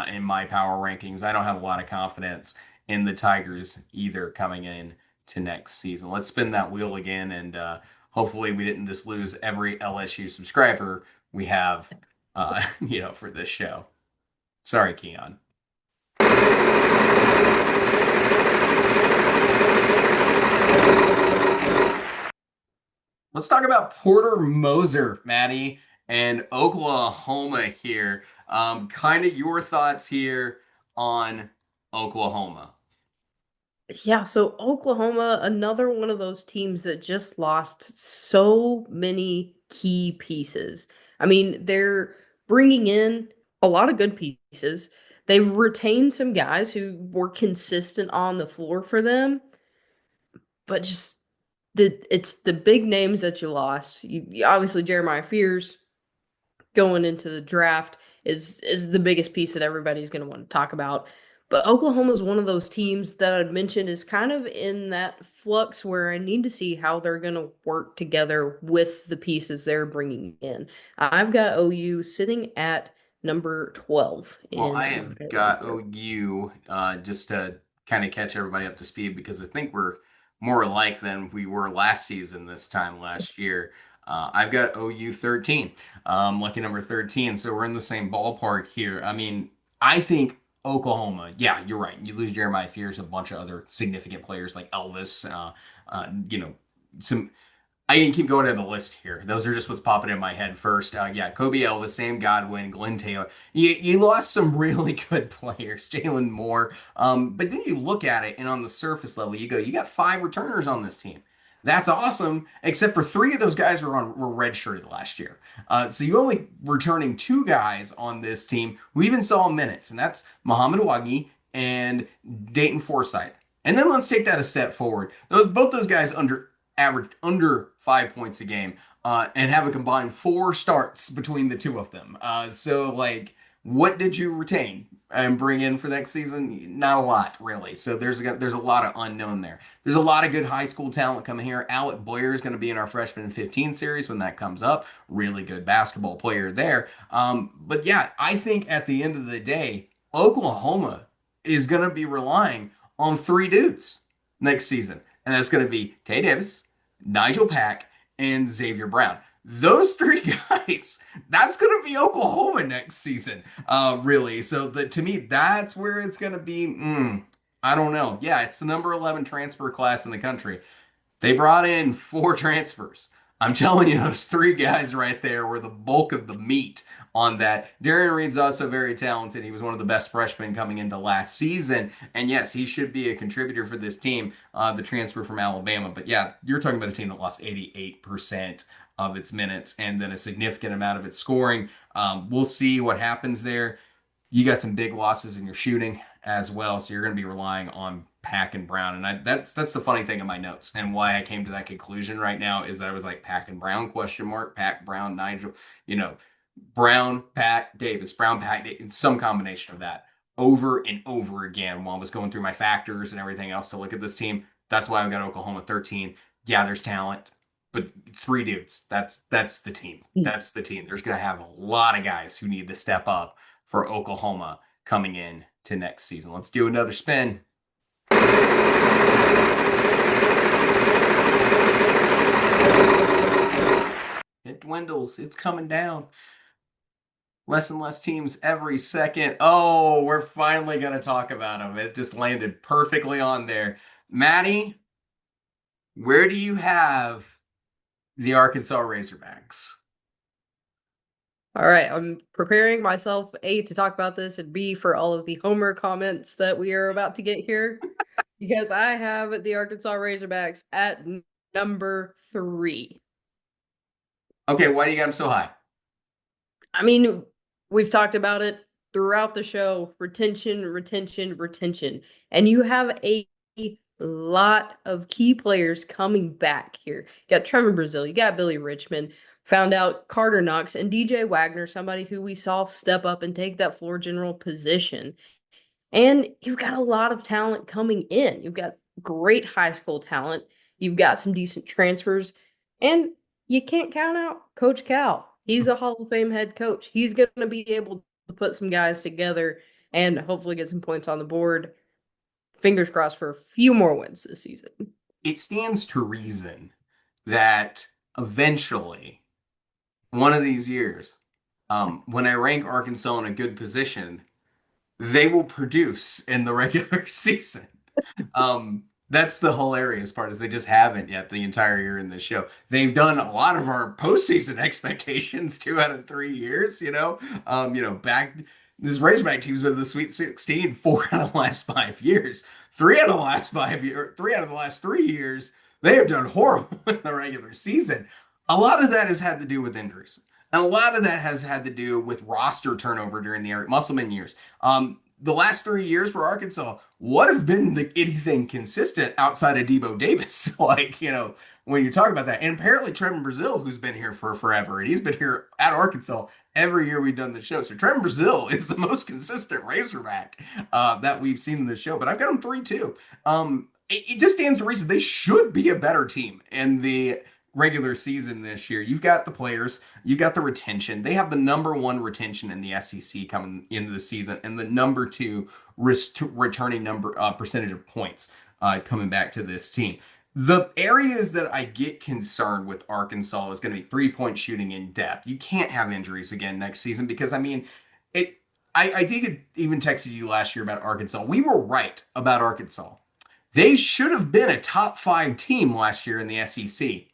in my power rankings. I don't have a lot of confidence in the Tigers either coming in to next season. Let's spin that wheel again, and hopefully we didn't just lose every LSU subscriber we have, for this show. Sorry, Keon. Let's talk about Porter Moser, Maddie, and Oklahoma here. Kind of your thoughts here on Oklahoma. Yeah, so Oklahoma, another one of those teams that just lost so many key pieces. I mean, they're bringing in a lot of good pieces. They've retained some guys who were consistent on the floor for them, but just it's the big names that you lost. Obviously Jeremiah Fears going into the draft is the biggest piece that everybody's going to want to talk about. But Oklahoma is one of those teams that I'd mentioned is kind of in that flux where I need to see how they're going to work together with the pieces they're bringing in. I've got OU sitting at number 12 Well, I in my have fantasy got board. OU just to kind of catch everybody up to speed because I think we're more alike than we were last season this time last year. I've got OU 13, lucky number 13. So we're in the same ballpark here. I mean, I think Oklahoma, yeah, you're right. You lose Jeremiah Fears, a bunch of other significant players like Elvis, some I can keep going down the list here. Those are just what's popping in my head first. Yeah, Kobe Elvis, Sam Godwin, Glenn Taylor. You lost some really good players, Jalen Moore. But then you look at it, and on the surface level, you go, you got 5 returners on this team. That's awesome, except for 3 of those guys were redshirted last year. So you only returning 2 guys on this team who even saw minutes, and that's Muhammad Wagi and Dayton Forsythe. And then let's take that a step forward. Both those guys averaged under 5 points a game and have a combined 4 starts between the two of them. So, like, what did you retain and bring in for next season? Not a lot, really. So there's a lot of unknown there. There's a lot of good high school talent coming here. Alec Boyer is going to be in our freshman 15 series when that comes up. Really good basketball player there. But yeah, I think at the end of the day, Oklahoma is going to be relying on 3 dudes next season, and that's going to be Tay Davis, Nigel Pack, and Xavier Brown. Those 3 guys, that's going to be Oklahoma next season, really. So to me, that's where it's going to be. I don't know. Yeah, it's the number 11 transfer class in the country. They brought in 4 transfers. I'm telling you, those 3 guys right there were the bulk of the meat on that. Darian Reed's also very talented. He was one of the best freshmen coming into last season. And yes, he should be a contributor for this team, the transfer from Alabama. But yeah, you're talking about a team that lost 88% of its minutes and then a significant amount of its scoring. We'll see what happens there. You got some big losses in your shooting as well, so you're going to be relying on Pack and Brown. And that's the funny thing in my notes and why I came to that conclusion right now is that I was like Pack and Brown question mark, Pack, Brown, Nigel, you know, Brown, Pack, Davis, Brown, Pack, Davis, some combination of that over and over again while I was going through my factors and everything else to look at this team. That's why I've got Oklahoma 13. Yeah, there's talent, but 3 dudes. That's the team. That's the team. There's going to have a lot of guys who need to step up for Oklahoma coming in to next season. Let's do another spin. It dwindles. It's coming down. Less and less teams every second. Oh, we're finally going to talk about them. It just landed perfectly on there. Maddie, where do you have the Arkansas Razorbacks? All right, I'm preparing myself A to talk about this and B for all of the Homer comments that we are about to get here because I have the Arkansas Razorbacks at number 3. Okay, why do you got them so high? I mean, we've talked about it throughout the show, retention, retention, retention. And you have a lot of key players coming back here. You got Trevor Brazile, you got Billy Richmond, found out Karter Knox and DJ Wagner, somebody who we saw step up and take that floor general position. And you've got a lot of talent coming in. You've got great high school talent. You've got some decent transfers. And you can't count out Coach Cal. He's a Hall of Fame head coach. He's going to be able to put some guys together and hopefully get some points on the board. Fingers crossed for a few more wins this season. It stands to reason that eventually, one of these years, when I rank Arkansas in a good position, they will produce in the regular season. That's the hilarious part is they just haven't yet the entire year in the show. They've done a lot of our postseason expectations 2 out of 3 years. Back this Razorback team's been in the Sweet 16 4 out of the last 5 years. 3 out of the last 5 years, 3 out of the last 3 years, they have done horrible in the regular season. A lot of that has had to do with injuries. And a lot of that has had to do with roster turnover during the Eric Musselman years. The last 3 years for Arkansas, what have been anything consistent outside of Debo Davis? When you talk about that. And apparently Trevor Brazile, who's been here for forever, and he's been here at Arkansas every year we've done the show. So Trevor Brazile is the most consistent Razorback that we've seen in the show. But I've got him 3-2. It just stands to reason they should be a better team in the regular season this year. You've got the players, you've got the retention. They have the number one retention in the SEC coming into the season, and the number two returning number percentage of points coming back to this team. The areas that I get concerned with Arkansas is going to be 3-point shooting in depth. You can't have injuries again next season because I mean, it. I think it even texted you last year about Arkansas. We were right about Arkansas. They should have been a top 5 team last year in the SEC.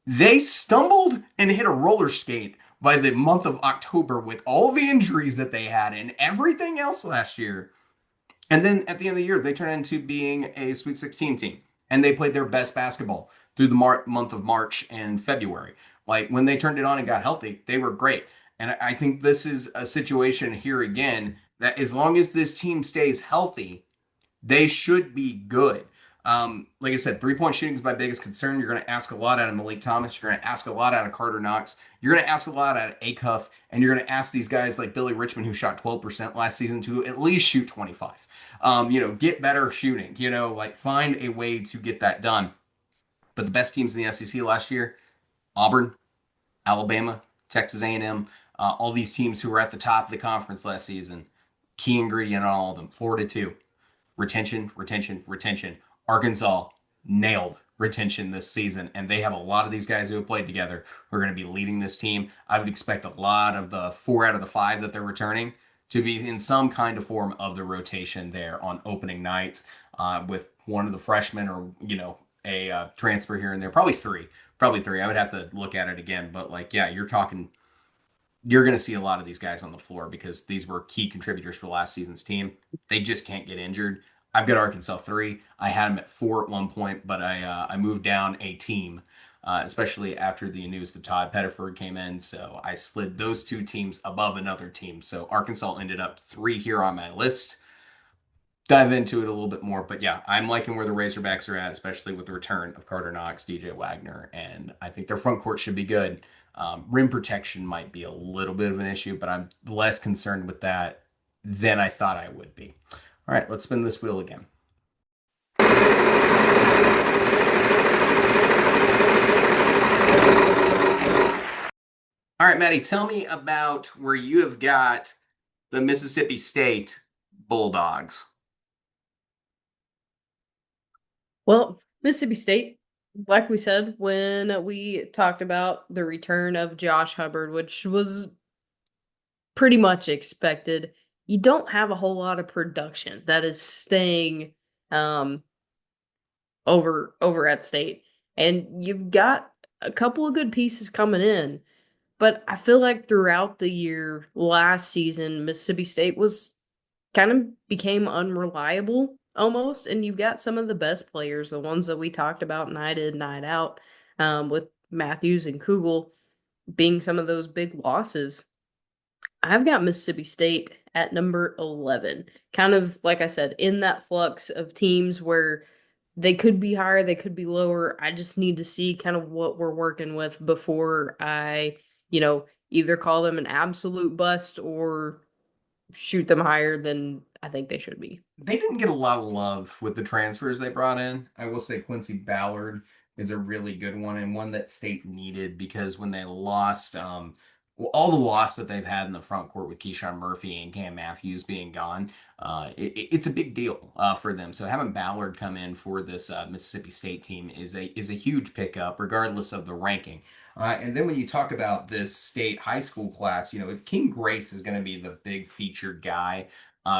They stumbled and hit a roller skate by the month of October with all the injuries that they had and everything else last year. And then at the end of the year, they turned into being a Sweet 16 team. And they played their best basketball through the month of March and February. Like when they turned it on and got healthy, they were great. And I think this is a situation here again that as long as this team stays healthy, they should be good. Like I said, 3-point shooting is my biggest concern. You're going to ask a lot out of Malik Thomas. You're going to ask a lot out of Karter Knox. You're going to ask a lot out of Acuff. And you're going to ask these guys like Billy Richmond, who shot 12% last season, to at least shoot 25. Get better shooting. Like find a way to get that done. But the best teams in the SEC last year, Auburn, Alabama, Texas A&M, all these teams who were at the top of the conference last season, key ingredient on all of them. Florida too. Retention, retention, retention. Arkansas nailed retention this season, and they have a lot of these guys who have played together who are going to be leading this team. I would expect a lot of the 4 out of the 5 that they're returning to be in some kind of form of the rotation there on opening nights with one of the freshmen or, a transfer here and there. Probably three. Probably three. I would have to look at it again, but yeah, you're going to see a lot of these guys on the floor because these were key contributors for last season's team. They just can't get injured. I've got Arkansas 3. I had them at 4 at one point, but I moved down a team, especially after the news that Tahaad Pettiford came in. So I slid those 2 teams above another team. So Arkansas ended up 3 here on my list. Dive into it a little bit more, but yeah, I'm liking where the Razorbacks are at, especially with the return of Karter Knox, DJ Wagner, and I think their front court should be good. Rim protection might be a little bit of an issue, but I'm less concerned with that than I thought I would be. All right, let's spin this wheel again. All right, Maddie, tell me about where you have got the Mississippi State Bulldogs. Well, Mississippi State, like we said when we talked about the return of Josh Hubbard, which was pretty much expected. You don't have a whole lot of production that is staying um, over at State, and you've got a couple of good pieces coming in. But I feel like throughout the year, last season, Mississippi State was kind of became unreliable almost. And you've got some of the best players, the ones that we talked about night in, night out, with Matthews and Kugel being some of those big losses. I've got Mississippi State at number 11. Kind of like I said, in that flux of teams where they could be higher, they could be lower. I just need to see kind of what we're working with before I, either call them an absolute bust or shoot them higher than I think they should be. They didn't get a lot of love with the transfers they brought in. I will say Quincy Ballard is a really good one and one that State needed because when they lost, well, all the loss that they've had in the front court with Keyshawn Murphy and Cam Matthews being gone, it's a big deal for them. So having Ballard come in for this Mississippi State team is a huge pickup, regardless of the ranking. And then when you talk about this state high school class, if King Grace is going to be the big featured guy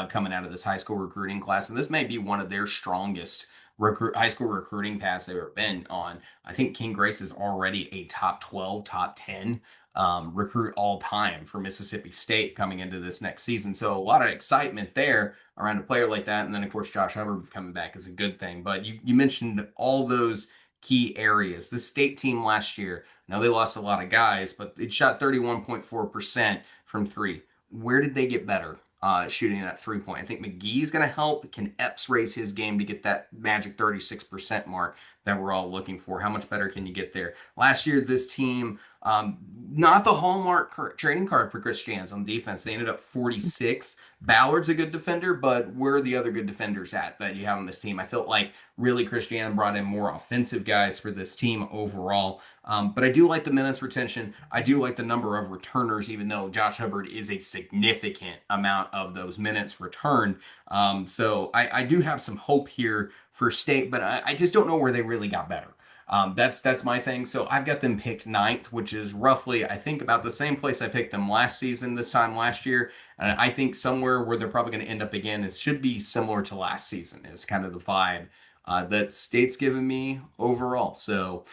coming out of this high school recruiting class. And this may be one of their strongest high school recruiting paths they've ever been on. I think King Grace is already a top 12, top 10 recruit all time for Mississippi State coming into this next season. So a lot of excitement there around a player like that. And then, of course, Josh Hubbard coming back is a good thing. But you mentioned all those key areas. The state team last year, now they lost a lot of guys, but it shot 31.4% from three. Where did they get better? Shooting that 3 point. I think McGee's going to help. Can Epps raise his game to get that magic 36% mark that we're all looking for? How much better can you get there? Last year, this team, not the hallmark trading card for Chris Jans on defense. They ended up 46th. Ballard's a good defender, but where are the other good defenders at that you have on this team? I felt like really Chris Jan brought in more offensive guys for this team overall. But I do like the minutes retention. I do like the number of returners, even though Josh Hubbard is a significant amount of those minutes returned. So I do have some hope here for State, but I just don't know where they really got better. That's my thing. So I've got them picked ninth, which is roughly, I think, about the same place I picked them last season, this time last year. And I think somewhere where they're probably going to end up again is should be similar to last season, is kind of the vibe that State's given me overall. So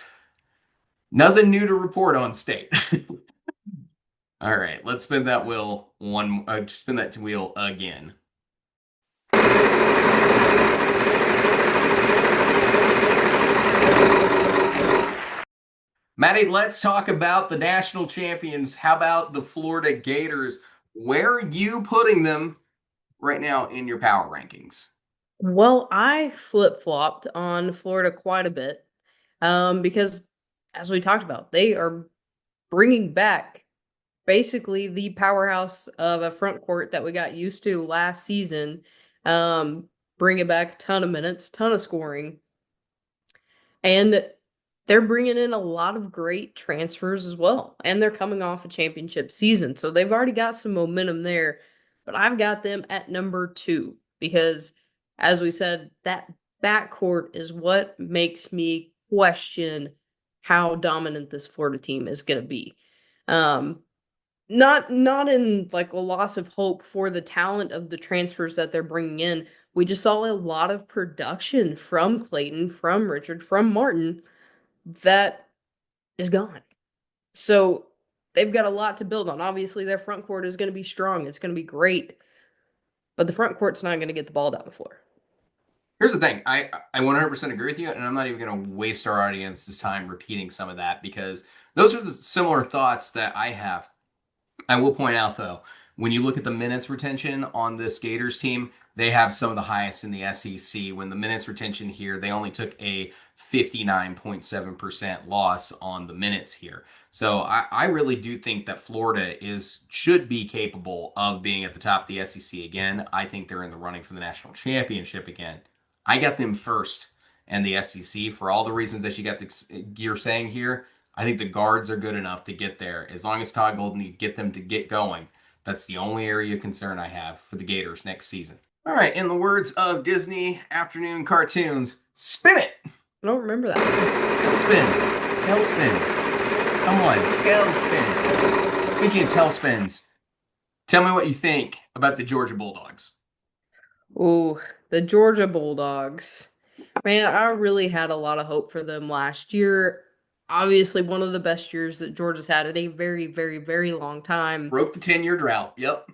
nothing new to report on State. All right, let's spin that wheel spin that wheel again. Maddie, let's talk about the national champions. How about the Florida Gators? Where are you putting them right now in your power rankings? Well, I flip-flopped on Florida quite a bit because, as we talked about, they are bringing back basically the powerhouse of a front court that we got used to last season. Bringing back a ton of minutes, ton of scoring. And they're bringing in a lot of great transfers as well. And they're coming off a championship season. So they've already got some momentum there. But I've got them at number 2 because, as we said, that backcourt is what makes me question how dominant this Florida team is going to be. Um, not in like a loss of hope for the talent of the transfers that they're bringing in. We just saw a lot of production from Clayton, from Richard, from Martin that is gone. So they've got a lot to build on. Obviously, their front court is going to be strong. It's going to be great, but the front court's not going to get the ball down the floor. Here's the thing. I 100% agree with you, and I'm not even going to waste our audience's time repeating some of that because those are the similar thoughts that I have. I will point out, though, when you look at the minutes retention on this Gators team, they have some of the highest in the SEC. When the minutes retention here, they only took a 59.7% loss on the minutes here. So I really do think that Florida should be capable of being at the top of the SEC again. I think they're in the running for the national championship again. I got them first in the SEC for all the reasons that you're saying here. I think the guards are good enough to get there. As long as Todd Golden can get them to get going, that's the only area of concern I have for the Gators next season. All right, in the words of Disney afternoon cartoons, spin it. I don't remember that. Tailspin. Tailspin. Come on, tailspin. Speaking of tailspins, Tell me what you think about the Georgia Bulldogs. Ooh, the Georgia Bulldogs. Man, I really had a lot of hope for them last year. Obviously, one of the best years that Georgia's had in a very, very, very long time. Broke the 10-year drought. Yep.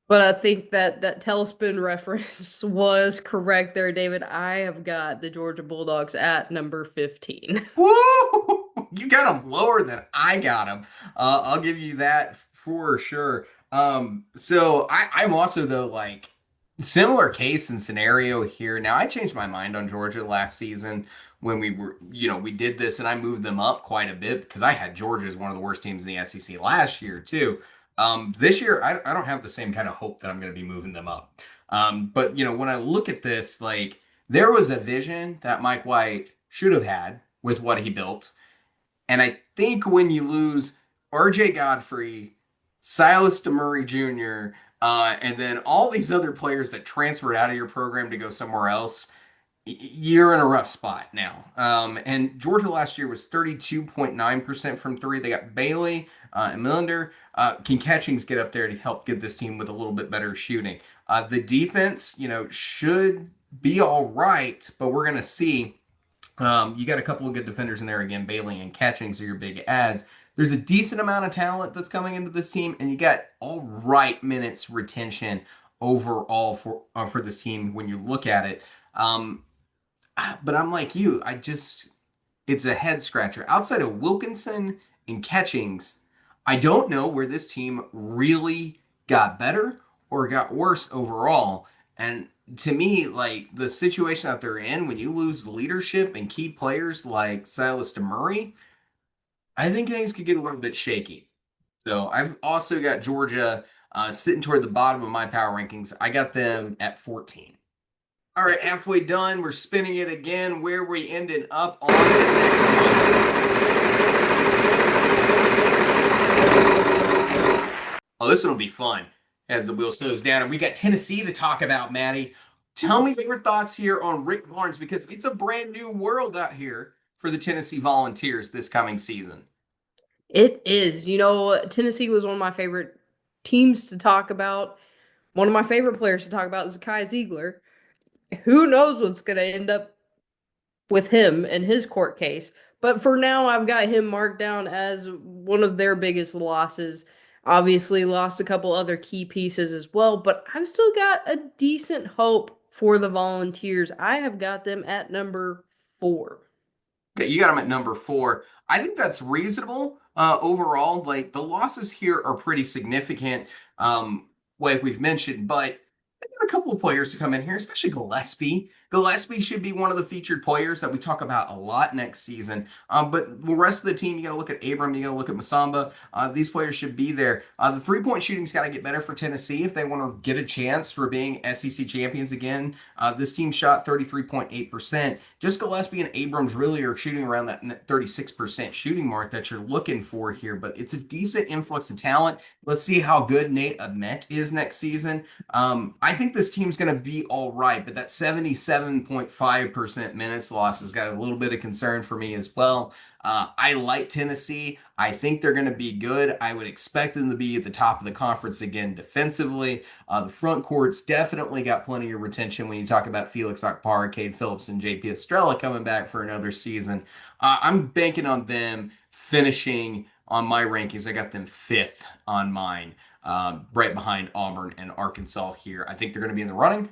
But I think that that tailspin reference was correct there, David. I have got the Georgia Bulldogs at number 15. Woo! You got them lower than I got them. I'll give you that for sure. I'm also though like similar case and scenario here. Now I changed my mind on Georgia last season when we did this and I moved them up quite a bit because I had Georgia as one of the worst teams in the SEC last year too. This year I don't have the same kind of hope that I'm going to be moving them up. But when I look at this, like there was a vision that Mike White should have had with what he built. And I think when you lose RJ Godfrey, Silas DeMurray Jr., and then all these other players that transferred out of your program to go somewhere else, you're in a rough spot now. And Georgia last year was 32.9% from three. They got Bailey and Millender. Can Catchings get up there to help get this team with a little bit better shooting? The defense, should be all right, but we're going to see. You got a couple of good defenders in there again. Bailey and Catchings are your big ads. There's a decent amount of talent that's coming into this team, and you got all right minutes retention overall for this team when you look at it. Um, but I'm like you. It's a head scratcher. Outside of Wilkinson and Catchings, I don't know where this team really got better or got worse overall. And to me, like the situation that they're in, when you lose leadership and key players like Silas DeMurray, I think things could get a little bit shaky. So I've also got Georgia sitting toward the bottom of my power rankings. I got them at 14. All right, halfway done. We're spinning it again. Where we ended up on the next one. Oh, this one will be fun as the wheel slows down. And we got Tennessee to talk about, Maddie. Tell me your thoughts here on Rick Barnes because it's a brand new world out here for the Tennessee Volunteers this coming season. It is. Tennessee was one of my favorite teams to talk about. One of my favorite players to talk about is Kai Ziegler. Who knows what's going to end up with him and his court case. But for now, I've got him marked down as one of their biggest losses. Obviously, lost a couple other key pieces as well, but I've still got a decent hope for the Volunteers. I have got them at number 4. Okay, you got them at number 4. I think that's reasonable overall. Like the losses here are pretty significant, like we've mentioned, but a couple of players to come in here, especially Gillespie. Gillespie should be one of the featured players that we talk about a lot next season. But the rest of the team, you got to look at Abram, you got to look at Masamba. These players should be there. The 3-point shooting's got to get better for Tennessee if they want to get a chance for being SEC champions again. This team shot 33.8%. Just Gillespie and Abrams really are shooting around that 36% shooting mark that you're looking for here. But it's a decent influx of talent. Let's see how good Nate Ahmet is next season. I think this team's going to be all right, but that 77.5% minutes loss has got a little bit of concern for me as well. I like Tennessee. I think they're going to be good. I would expect them to be at the top of the conference again defensively. The front court's definitely got plenty of retention when you talk about Felix Akpar, Cade Phillips, and JP Estrella coming back for another season. I'm banking on them finishing on my rankings. I got them 5th on mine, right behind Auburn and Arkansas here. I think they're going to be in the running.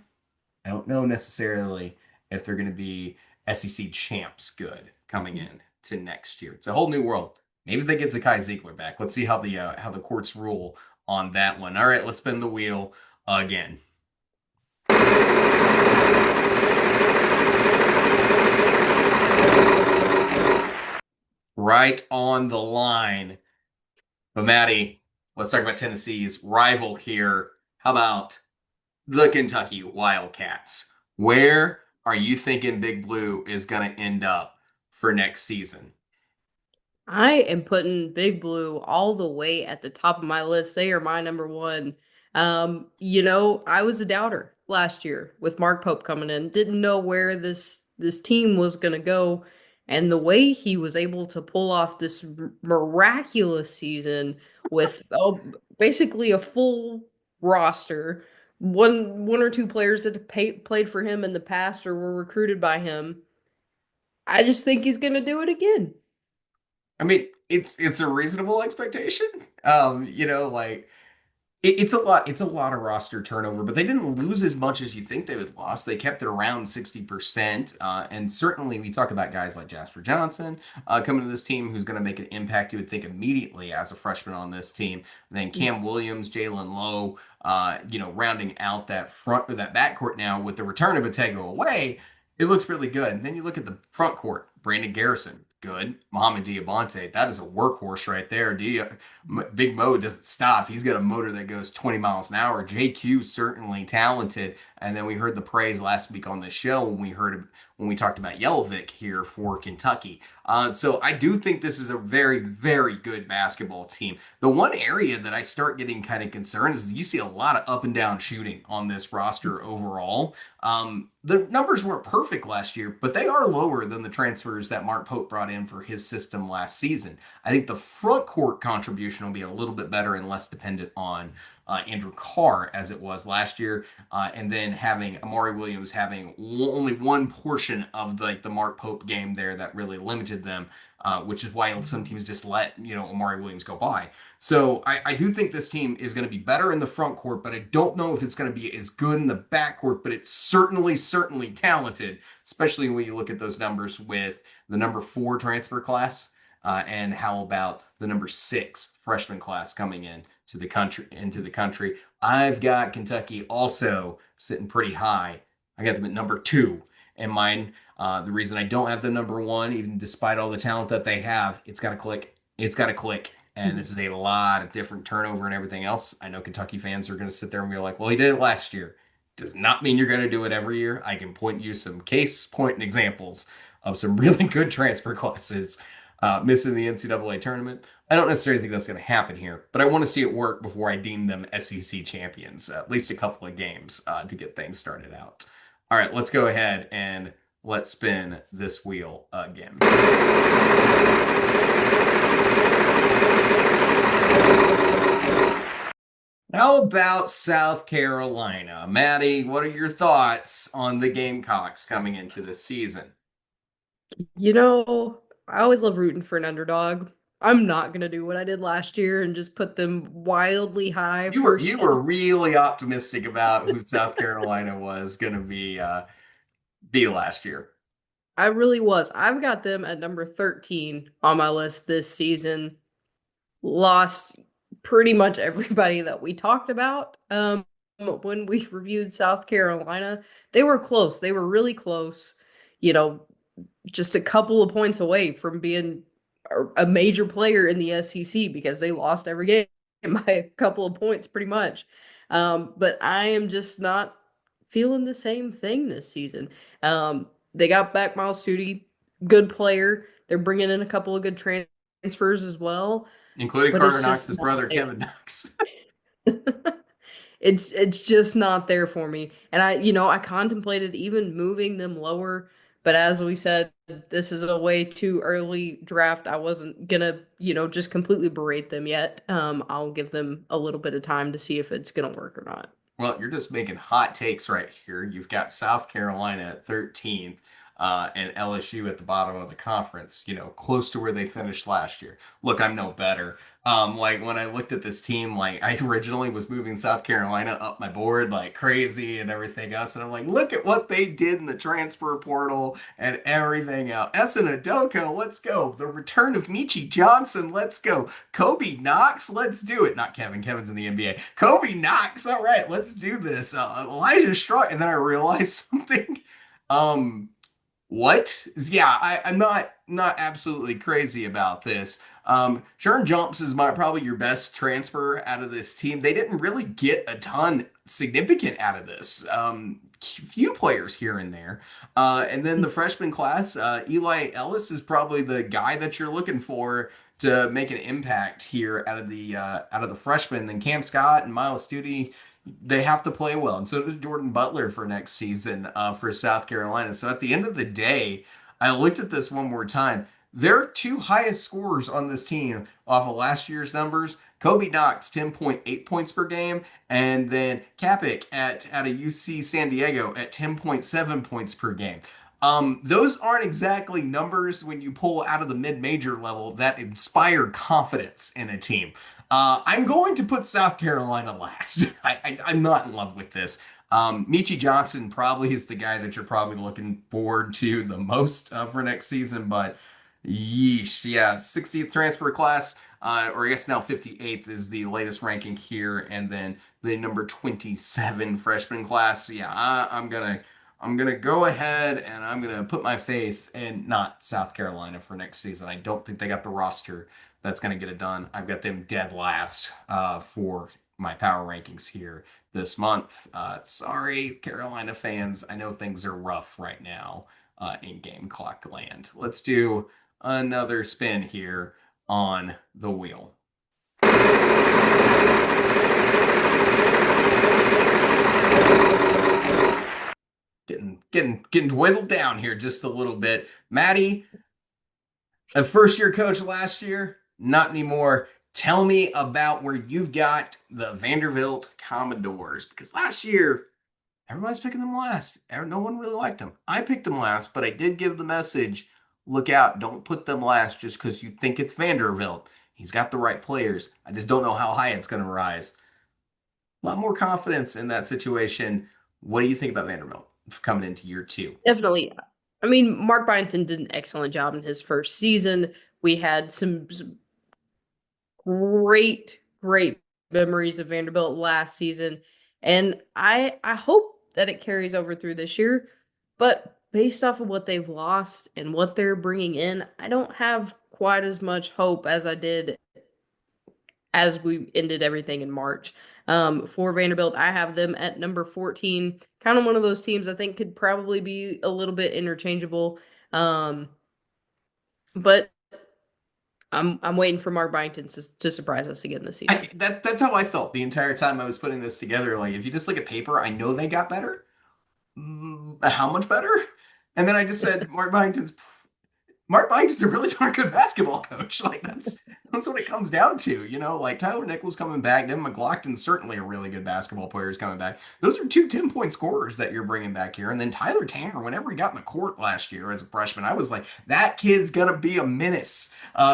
I don't know necessarily if they're going to be SEC champs good coming in to next year. It's a whole new world. Maybe they get Zakai Ziegler back. Let's see how the courts rule on that one. All right, let's spin the wheel again. Right on the line. But Maddie, let's talk about Tennessee's rival here. How about the Kentucky Wildcats? Where are you thinking Big Blue is going to end up for next season? I am putting Big Blue all the way at the top of my list. They are my number one. I was a doubter last year with Mark Pope coming in. Didn't know where this team was going to go, and the way he was able to pull off this miraculous season with basically a full roster. One or two players that have played for him in the past or were recruited by him. I just think he's going to do it again. I mean, it's a reasonable expectation. Like it's a lot of roster turnover, but they didn't lose as much as you think they would lost. They kept it around 60%. And certainly we talk about guys like Jasper Johnson coming to this team who's going to make an impact, you would think, immediately as a freshman on this team. And then Cam Williams, Jalen Lowe, rounding out that front or that backcourt now with the return of Otega Oweh, it looks really good. And then you look at the front court, Brandon Garrison, good. Mohamed Diabate, that is a workhorse right there. Big Mo doesn't stop. He's got a motor that goes 20 miles an hour. JQ certainly talented. And then we heard the praise last week on the show when we talked about Yelovic here for Kentucky. So I do think this is a very, very good basketball team. The one area that I start getting kind of concerned is you see a lot of up and down shooting on this roster overall. The numbers weren't perfect last year, but they are lower than the transfers that Mark Pope brought in for his system last season. I think the front court contribution will be a little bit better and less dependent on Andrew Carr as it was last year, and then having Amari Williams having only one portion of the Mark Pope game there that really limited them, which is why some teams just let Amari Williams go by. So I do think this team is going to be better in the front court, but I don't know if it's going to be as good in the back court. But it's certainly talented, especially when you look at those numbers with the number 4 transfer class. And how about the number 6 freshman class coming into the country? I've got Kentucky also sitting pretty high. I got them at number 2 in mine. The reason I don't have the number 1, even despite all the talent that they have, it's got to click. It's got to click. And this is a lot of different turnover and everything else. I know Kentucky fans are going to sit there and be like, well, he did it last year. Does not mean you're going to do it every year. I can point you some case point and examples of some really good transfer classes missing the NCAA tournament. I don't necessarily think that's going to happen here, but I want to see it work before I deem them SEC champions, at least a couple of games to get things started out. All right, let's go ahead and let's spin this wheel again. How about South Carolina? Maddie, what are your thoughts on the Gamecocks coming into this season? I always love rooting for an underdog. I'm not going to do what I did last year and just put them wildly high You first. were really optimistic about who South Carolina was going to be last year. I really was. I've got them at number 13 on my list this season. Lost pretty much everybody that we talked about when we reviewed South Carolina. They were close. They were really close. You know, just a couple of points away from being a major player in the SEC because they lost every game by a couple of points pretty much. But I am just not feeling the same thing this season. They got back Miles Studi, good player. They're bringing in a couple of good transfers as well, Including but Karter it's just Knox's not brother, there. Kevin Knox. It's just not there for me. And I contemplated even moving them lower, but as we said, this is a way too early draft. I wasn't gonna, just completely berate them yet. I'll give them a little bit of time to see if it's gonna work or not. Well, you're just making hot takes right here. You've got South Carolina at 13th and LSU at the bottom of the conference, close to where they finished last year. Look, I'm no better. Like when I looked at this team, like I originally was moving South Carolina up my board like crazy and everything else. And I'm like, look at what they did in the transfer portal and everything else. Essen Adoka, let's go. The return of Michi Johnson, let's go. Kobe Knox, let's do it. Not Kevin. Kevin's in the NBA. Kobe Knox, all right, let's do this. Elijah Strong. And then I realized something. Um, what? Yeah, I'm not absolutely crazy about this. Sharon Jumps is probably your best transfer out of this team. They didn't really get a ton significant out of this. Few players here and there. And then the freshman class, Eli Ellis is probably the guy that you're looking for to make an impact here out of the freshmen. Then Cam Scott and Miles Studi, they have to play well, and so does Jordan Butler for next season for South Carolina. So at the end of the day, I looked at this one more time. Their 2 highest scorers on this team off of last year's numbers Kobe Knox, 10.8 points per game. And then Kapik at a UC San Diego at 10.7 points per game. Those aren't exactly numbers when you pull out of the mid-major level that inspire confidence in a team. I'm going to put South Carolina last. I'm not in love with this. Michi Johnson probably is the guy that you're probably looking forward to the most for next season, but yeesh, yeah, 60th transfer class, or I guess now 58th is the latest ranking here, and then the number 27 freshman class. Yeah, I'm gonna go ahead and I'm gonna put my faith in not South Carolina for next season. I don't think they got the roster that's gonna get it done. I've got them dead last for my power rankings here this month. Sorry, Carolina fans. I know things are rough right now in game clock land. Let's do another spin here on the wheel. Getting dwindled down here just a little bit. Maddie, a first year coach last year, not anymore. Tell me about where you've got the Vanderbilt Commodores because last year everybody's picking them last. No one really liked them. I picked them last, but I did give the message look out, don't put them last just because you think it's Vanderbilt. He's got the right players. I just don't know how high it's going to rise. A lot more confidence in that situation. What do you think about Vanderbilt coming into year two? Definitely. I mean, Mark Byington did an excellent job in his first season. We had some great memories of Vanderbilt last season, and I hope that it carries over through this year. But based off of what they've lost and what they're bringing in, I don't have quite as much hope as I did as we ended everything in March. For Vanderbilt, I have them at number 14. Kind of one of those teams I think could probably be a little bit interchangeable. But I'm waiting for Mark Byington to surprise us again this season. That's how I felt the entire time I was putting this together. Like, if you just look at paper, I know they got better. How much better? And then I just said Mark Banks is a really darn good basketball coach. Like that's what it comes down to, you know. Like Tyler Nichols coming back, Devin McLaughlin's certainly a really good basketball player is coming back. Those are two 10-point scorers that you're bringing back here. And then Tyler Tanner, whenever he got in the court last year as a freshman, I was like, that kid's gonna be a menace.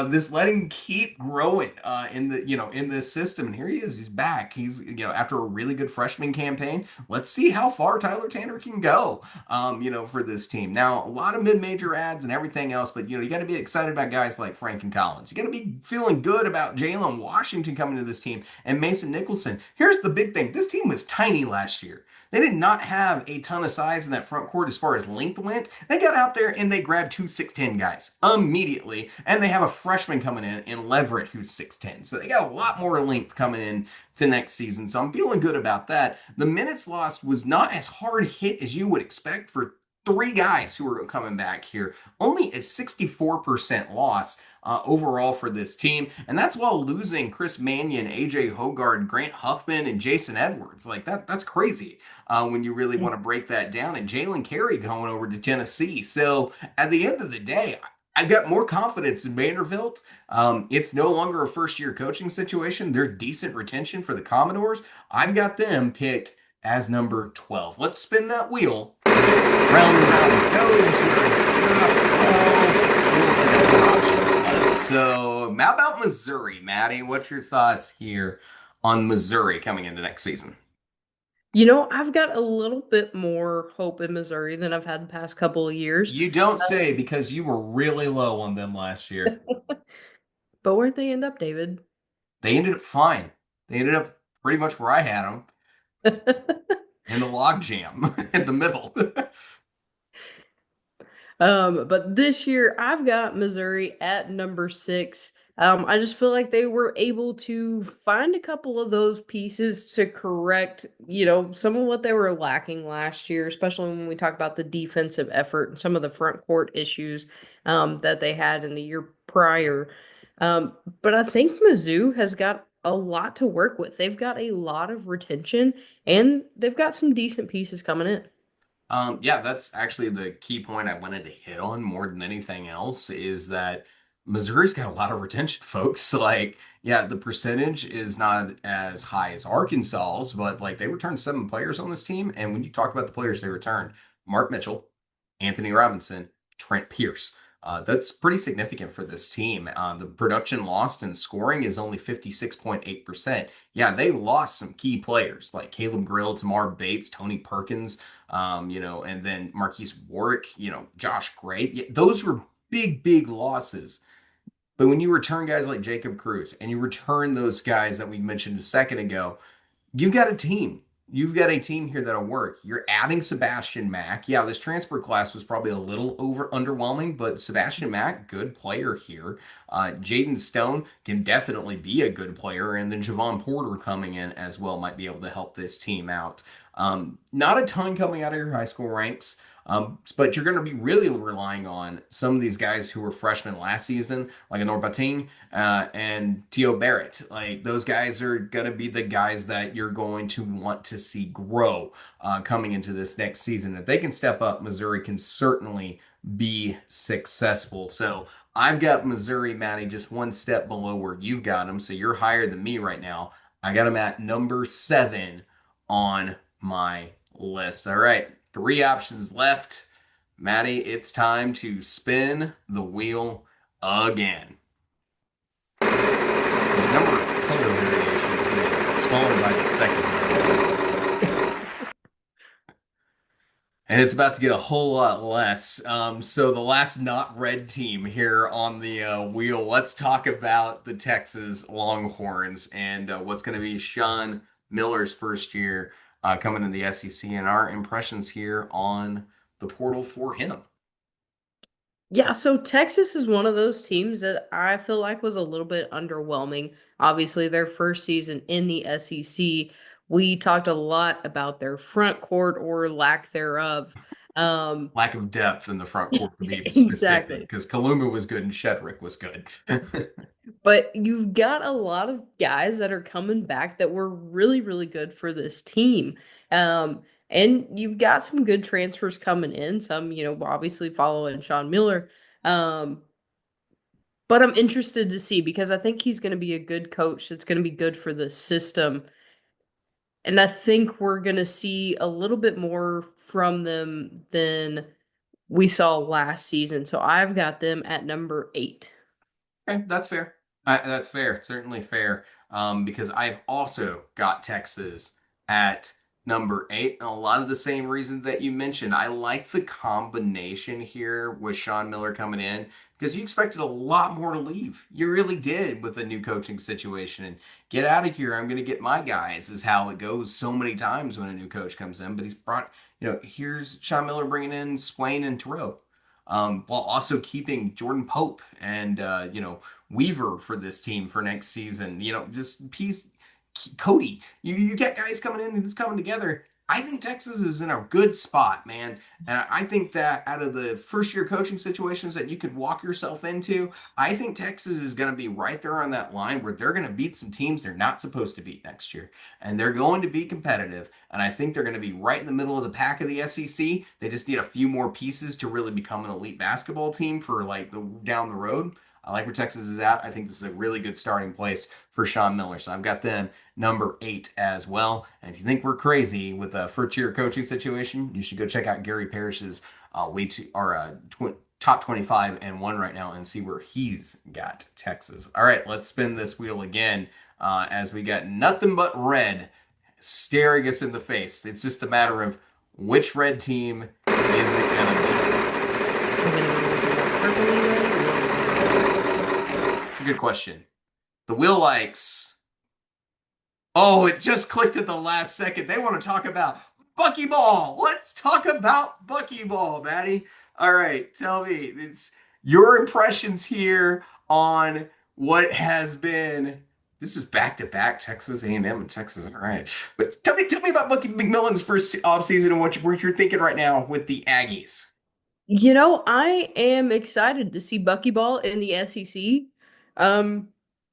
This let him keep growing in the in this system. And here he is, he's back. He's after a really good freshman campaign. Let's see how far Tyler Tanner can go. For this team. Now, a lot of mid-major ads and everything else, but you got to be excited about guys like Frank Collins. You got to be feeling good about Jalen Washington coming to this team and Mason Nicholson. Here's the big thing: this team was tiny last year. They did not have a ton of size in that front court as far as length went. They got out there and they grabbed two 6'10 guys immediately, and they have a freshman coming in Leverett who's 6'10. So they got a lot more length coming in to next season. So I'm feeling good about that. The minutes lost was not as hard hit as you would expect for three guys who are coming back here. Only a 64% loss overall for this team. And that's while losing Chris Mannion, AJ Hogard, Grant Huffman, and Jason Edwards. Like that's crazy when you really want to break that down. And Jalen Carey going over to Tennessee. So at the end of the day, I've got more confidence in Vanderbilt. It's no longer a first year coaching situation. There's decent retention for the Commodores. I've got them picked as number 12. Let's spin that wheel. Round and round it goes. So, how about Missouri, Maddie? What's your thoughts here on Missouri coming into next season? I've got a little bit more hope in Missouri than I've had the past couple of years. You don't say because you were really low on them last year. But where'd they end up, David? They ended up fine. They ended up pretty much where I had them in the log jam in the middle. But this year I've got Missouri at number 6. I just feel like they were able to find a couple of those pieces to correct, some of what they were lacking last year, especially when we talk about the defensive effort and some of the front court issues that they had in the year prior. But I think Mizzou has got a lot to work with. They've got a lot of retention and they've got some decent pieces coming in. Yeah, that's actually the key point I wanted to hit on more than anything else is that Missouri's got a lot of retention, folks. Like, yeah, the percentage is not as high as Arkansas's, but like they returned 7 players on this team. And when you talk about the players they returned, Mark Mitchell, Anthony Robinson, Trent Pierce. That's pretty significant for this team. The production lost in scoring is only 56.8%. Yeah, they lost some key players like Caleb Grill, Tamar Bates, Tony Perkins, and then Marquise Warwick, Josh Gray. Yeah, those were big, big losses. But when you return guys like Jacob Cruz and you return those guys that we mentioned a second ago, you've got a team. You've got a team here that'll work. You're adding Sebastian Mack. Yeah, this transfer class was probably a little over underwhelming, but Sebastian Mack, good player here. Jaden Stone can definitely be a good player, and then Javon Porter coming in as well might be able to help this team out. Not a ton coming out of your high school ranks. But you're going to be really relying on some of these guys who were freshmen last season, like Anor Bating and Tio Barrett. Like those guys are going to be the guys that you're going to want to see grow coming into this next season. If they can step up, Missouri can certainly be successful. So I've got Missouri, Maddie, just one step below where you've got them. So you're higher than me right now. I got them at number 7 on my list. All right, 3 options left. Maddie, it's time to spin the wheel again. The number of color variations getting smaller by the second here. And it's about to get a whole lot less. So the last not red team here on the wheel. Let's talk about the Texas Longhorns and what's going to be Sean Miller's first year coming to the SEC and our impressions here on the portal for him. Yeah, so Texas is one of those teams that I feel like was a little bit underwhelming. Obviously, their first season in the SEC, we talked a lot about their front court or lack thereof. Um, Lack of depth in the front court to be specific, exactly. because Kaluma was good and Shedrick was good. But you've got a lot of guys that are coming back that were really, really good for this team. And you've got some good transfers coming in, some, obviously following Sean Miller. Um, but I'm interested to see because I think he's going to be a good coach that's going to be good for the system. And I think we're going to see a little bit more from them than we saw last season. So I've got them at number 8. Okay, that's fair. That's fair. Certainly fair. Because I've also got Texas at number 8. And a lot of the same reasons that you mentioned. I like the combination here with Sean Miller coming in because you expected a lot more to leave. You really did with the new coaching situation. And get out of here. I'm going to get my guys, is how it goes so many times when a new coach comes in. But he's brought, here's Sean Miller bringing in Swain and Terrell. While also keeping Jordan Pope and Weaver for this team for next season. Just Cody. You get guys coming in and it's coming together. I think Texas is in a good spot, man. And I think that out of the first year coaching situations that you could walk yourself into, I think Texas is going to be right there on that line where they're going to beat some teams they're not supposed to beat next year. And they're going to be competitive. And I think they're going to be right in the middle of the pack of the SEC. They just need a few more pieces to really become an elite basketball team for like the down the road. I like where Texas is at. I think this is a really good starting place for Sean Miller. So I've got them number 8 as well. And if you think we're crazy with a first year coaching situation, you should go check out Gary Parrish's top 25 and 1 right now and see where he's got Texas. All right, let's spin this wheel again as we got nothing but red staring us in the face. It's just a matter of which red team is it going to be. Are we gonna go with a more purpley red or a little more It's a good question. The Will likes. Oh, it just clicked at the last second. They want to talk about Buckyball. Let's talk about Buckyball, Maddie. All right, tell me, it's your impressions here on what has been. This is back to back Texas A&M and Texas. All right, but tell me about Bucky McMillan's first offseason and what you're thinking right now with the Aggies. I am excited to see Buckyball in the SEC. Um,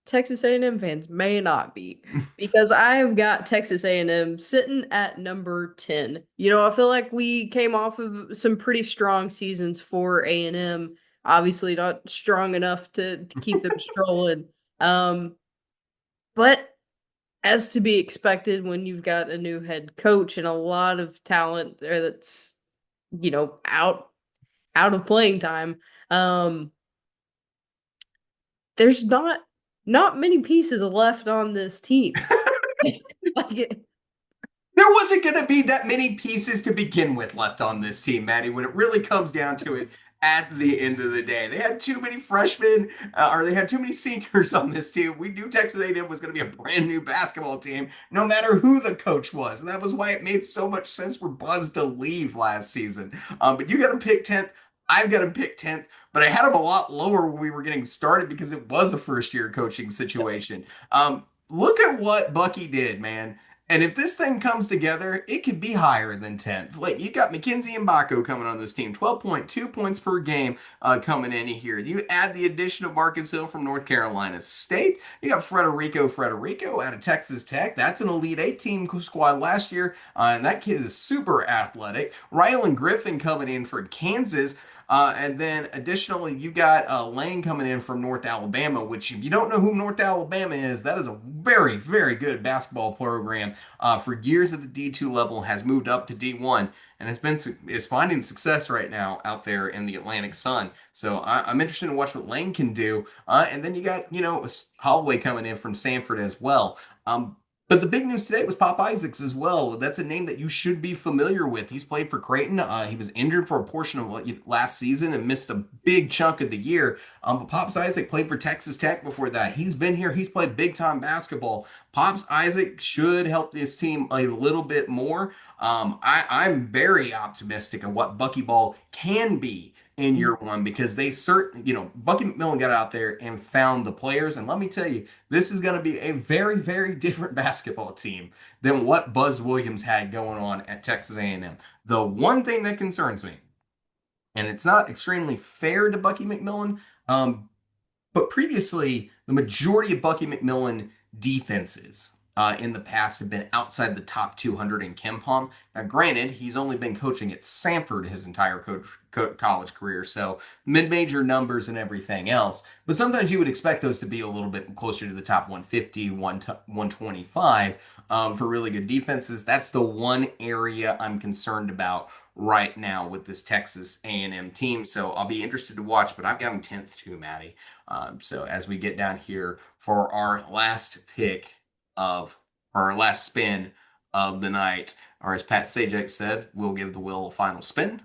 Texas A&M fans may not be because I have got Texas A&M sitting at number 10. I feel like we came off of some pretty strong seasons for A&M. obviously not strong enough to keep them strolling. Um, but as to be expected when you've got a new head coach and a lot of talent there that's, out of playing time, um, there's not many pieces left on this team. Like There wasn't going to be that many pieces to begin with left on this team, Maddie, when it really comes down to it at the end of the day. They had too many freshmen, or they had too many seniors on this team. We knew Texas A&M was going to be a brand new basketball team, no matter who the coach was. And that was why it made so much sense for Buzz to leave last season. But you got to pick 10th. I've got to pick 10th, but I had him a lot lower when we were getting started because it was a first year coaching situation. Look at what Bucky did, man. And if this thing comes together, it could be higher than 10th. Like you got Mackenzie and Baco coming on this team, 12.2 points per game coming in here. You add the addition of Marcus Hill from North Carolina State. You got Frederico out of Texas Tech. That's an Elite Eight team squad last year, and that kid is super athletic. Rylan Griffin coming in for Kansas. And then additionally, you got Lane coming in from North Alabama, which if you don't know who North Alabama is, that is a very, very good basketball program. For years at the D2 level, has moved up to D1 and is finding success right now out there in the Atlantic Sun. So I'm interested to watch what Lane can do. And then you got Holloway coming in from Sanford as well. But the big news today was Pop Isaacs as well. That's a name that you should be familiar with. He's played for Creighton. He was injured for a portion of last season and missed a big chunk of the year. But Pops Isaac played for Texas Tech before that. He's been here. He's played big time basketball. Pops Isaac should help this team a little bit more. I'm very optimistic of what Buckyball can be in year one because Bucky McMillan got out there and found the players. And let me tell you, this is going to be a very, very different basketball team than what Buzz Williams had going on at Texas A&M. The one thing that concerns me, and it's not extremely fair to Bucky McMillan, but previously, the majority of Bucky McMillan defenses in the past have been outside the top 200 in KenPom. Now, granted, he's only been coaching at Samford his entire college career, so mid-major numbers and everything else. But sometimes you would expect those to be a little bit closer to the top 150, 125 for really good defenses. That's the one area I'm concerned about right now with this Texas A&M team. So I'll be interested to watch, but I've got him 10th too, Maddie. So as we get down here for our last pick of or our last spin of the night, or as Pat Sajak said, we'll give the wheel a final spin.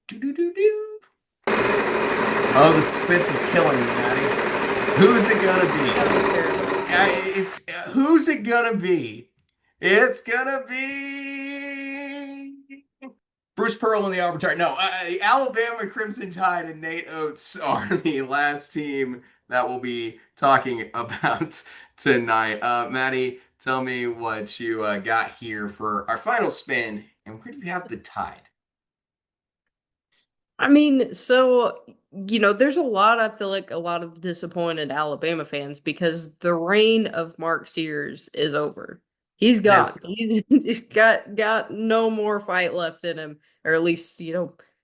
Do-do-do-do. Oh, the suspense is killing me, Maddie. Who's it gonna be? Who's it gonna be? It's gonna be Bruce Pearl and the Auburn Tigers. No, Alabama Crimson Tide and Nate Oates are the last team that we'll be talking about tonight. Maddie, tell me what you got here for our final spin, and where do you have the Tide? I mean, so, there's I feel like a lot of disappointed Alabama fans because the reign of Mark Sears is over. He's It is gone. He's got no more fight left in him, or at least,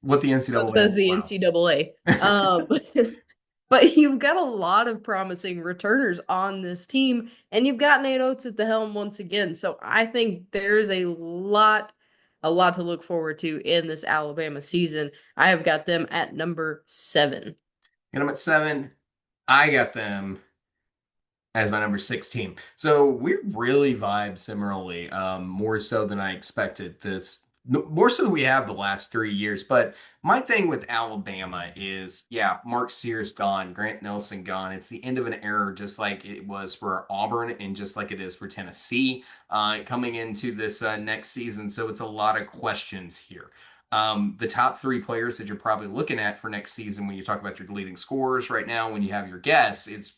what the so NCAA says will the allow. NCAA. But you've got a lot of promising returners on this team, and you've got Nate Oates at the helm once again. So I think there's a lot to look forward to in this Alabama season. I have got them at number 7. And I'm at 7. I got them as my number 16. So we really vibe similarly, more so than I expected. More so than we have the last 3 years. But my thing with Alabama is, yeah, Mark Sears gone, Grant Nelson gone. It's the end of an era, just like it was for Auburn and just like it is for Tennessee coming into this next season. So it's a lot of questions here. The top three players that you're probably looking at for next season when you talk about your leading scorers right now, when you have your guess, it's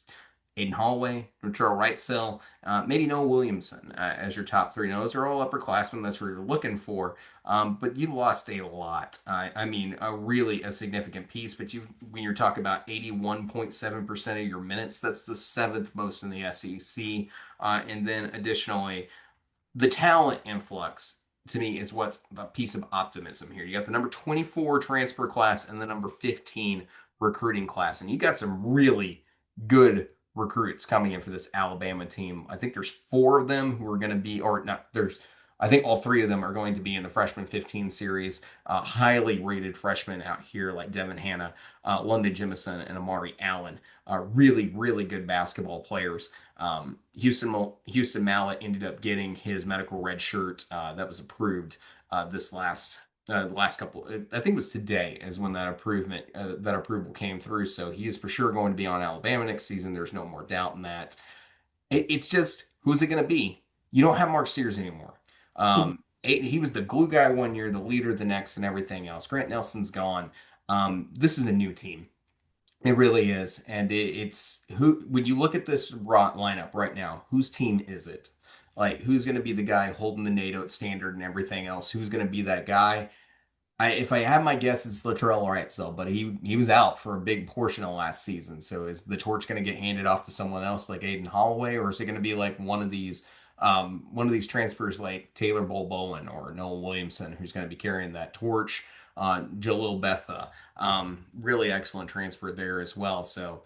Aiden Holloway, Latrell Wrightsell, maybe Noah Williamson as your top three. Now, those are all upperclassmen. That's what you're looking for. But you lost a lot. I mean, really a significant piece. But when you're talking about 81.7% of your minutes, that's the seventh most in the SEC. And then additionally, the talent influx to me is what's the piece of optimism here. You got the number 24 transfer class and the number 15 recruiting class, and you got some really good recruits coming in for this Alabama team. I think there's four of them who are going to be, or not, there's, I think all three of them are going to be in the freshman 15 series. Highly rated freshmen out here like Devin Hanna, London Jemison, and Amari Allen. Really, really good basketball players. Houston Mallett ended up getting his medical red shirt that was approved this the last couple. I think it was today is when that approval came through. So he is for sure going to be on Alabama next season. There's no more doubt in that. It's just who's it going to be? You don't have Mark Sears anymore. He was the glue guy one year, the leader the next, and everything else. Grant Nelson's gone. This is a new team. It really is, and it's who. When you look at this lineup right now, whose team is it? Like, who's going to be the guy holding the NATO standard and everything else? Who's going to be that guy? If I had my guess, it's Latrell Wrightsell, but he was out for a big portion of last season. So is the torch going to get handed off to someone else like Aiden Holloway, or is it going to be like one of these transfers like Taylor Bowen or Noah Williamson, who's going to be carrying that torch? Jalil Betha, really excellent transfer there as well. So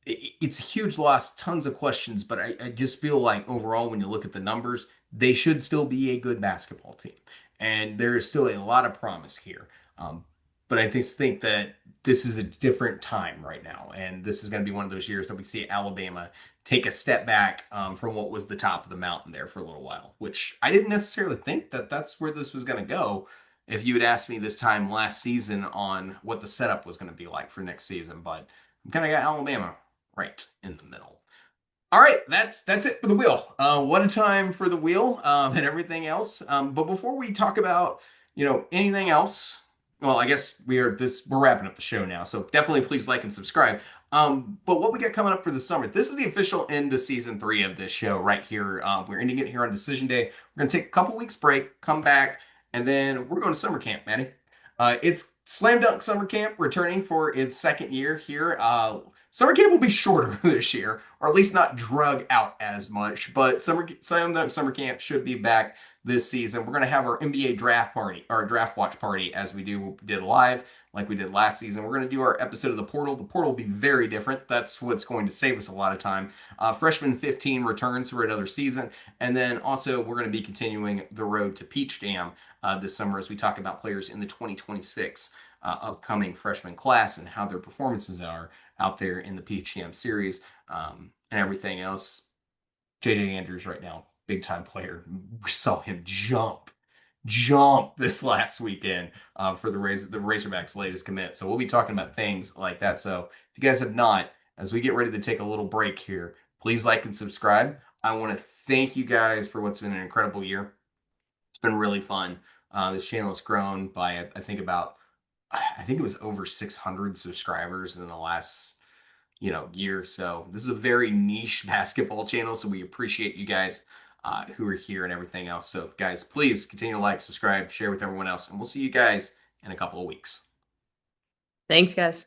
it's a huge loss, tons of questions, but I just feel like overall, when you look at the numbers, they should still be a good basketball team. And there is still a lot of promise here. But I just think that this is a different time right now. And this is going to be one of those years that we see Alabama take a step back from what was the top of the mountain there for a little while, which I didn't necessarily think that that's where this was going to go if you had asked me this time last season on what the setup was going to be like for next season. But I'm kind of got Alabama right in the middle. All right, that's it for the wheel. What a time for the wheel and everything else. But before we talk about anything else, well, I guess we're wrapping up the show now. So definitely please like and subscribe. But what we got coming up for the summer? This is the official end of season 3 of this show right here. We're ending it here on decision day. We're gonna take a couple weeks break, come back, and then we're going to summer camp, Maddie. It's Slam Dunk Summer Camp returning for its second year here. Summer camp will be shorter this year, or at least not drug out as much. But Slam Dunk Summer Camp should be back this season. We're going to have our NBA draft party, our draft watch party, as we did live, like we did last season. We're going to do our episode of the Portal. The Portal will be very different. That's what's going to save us a lot of time. Freshman 15 returns for another season, and then also we're going to be continuing the road to Peach Jam this summer as we talk about players in the 2026 upcoming freshman class and how their performances are out there in the Peach Jam series and everything else. JJ Andrews right now, big time player. We saw him jump this last weekend for the Razorbacks' latest commit. So we'll be talking about things like that. So if you guys have not, as we get ready to take a little break here, please like and subscribe. I want to thank you guys for what's been an incredible year. It's been really fun. This channel has grown by I think it was over 600 subscribers in the last year. So this is a very niche basketball channel. So we appreciate you guys who are here and everything else. So guys, please continue to like, subscribe, share with everyone else, and we'll see you guys in a couple of weeks. Thanks, guys.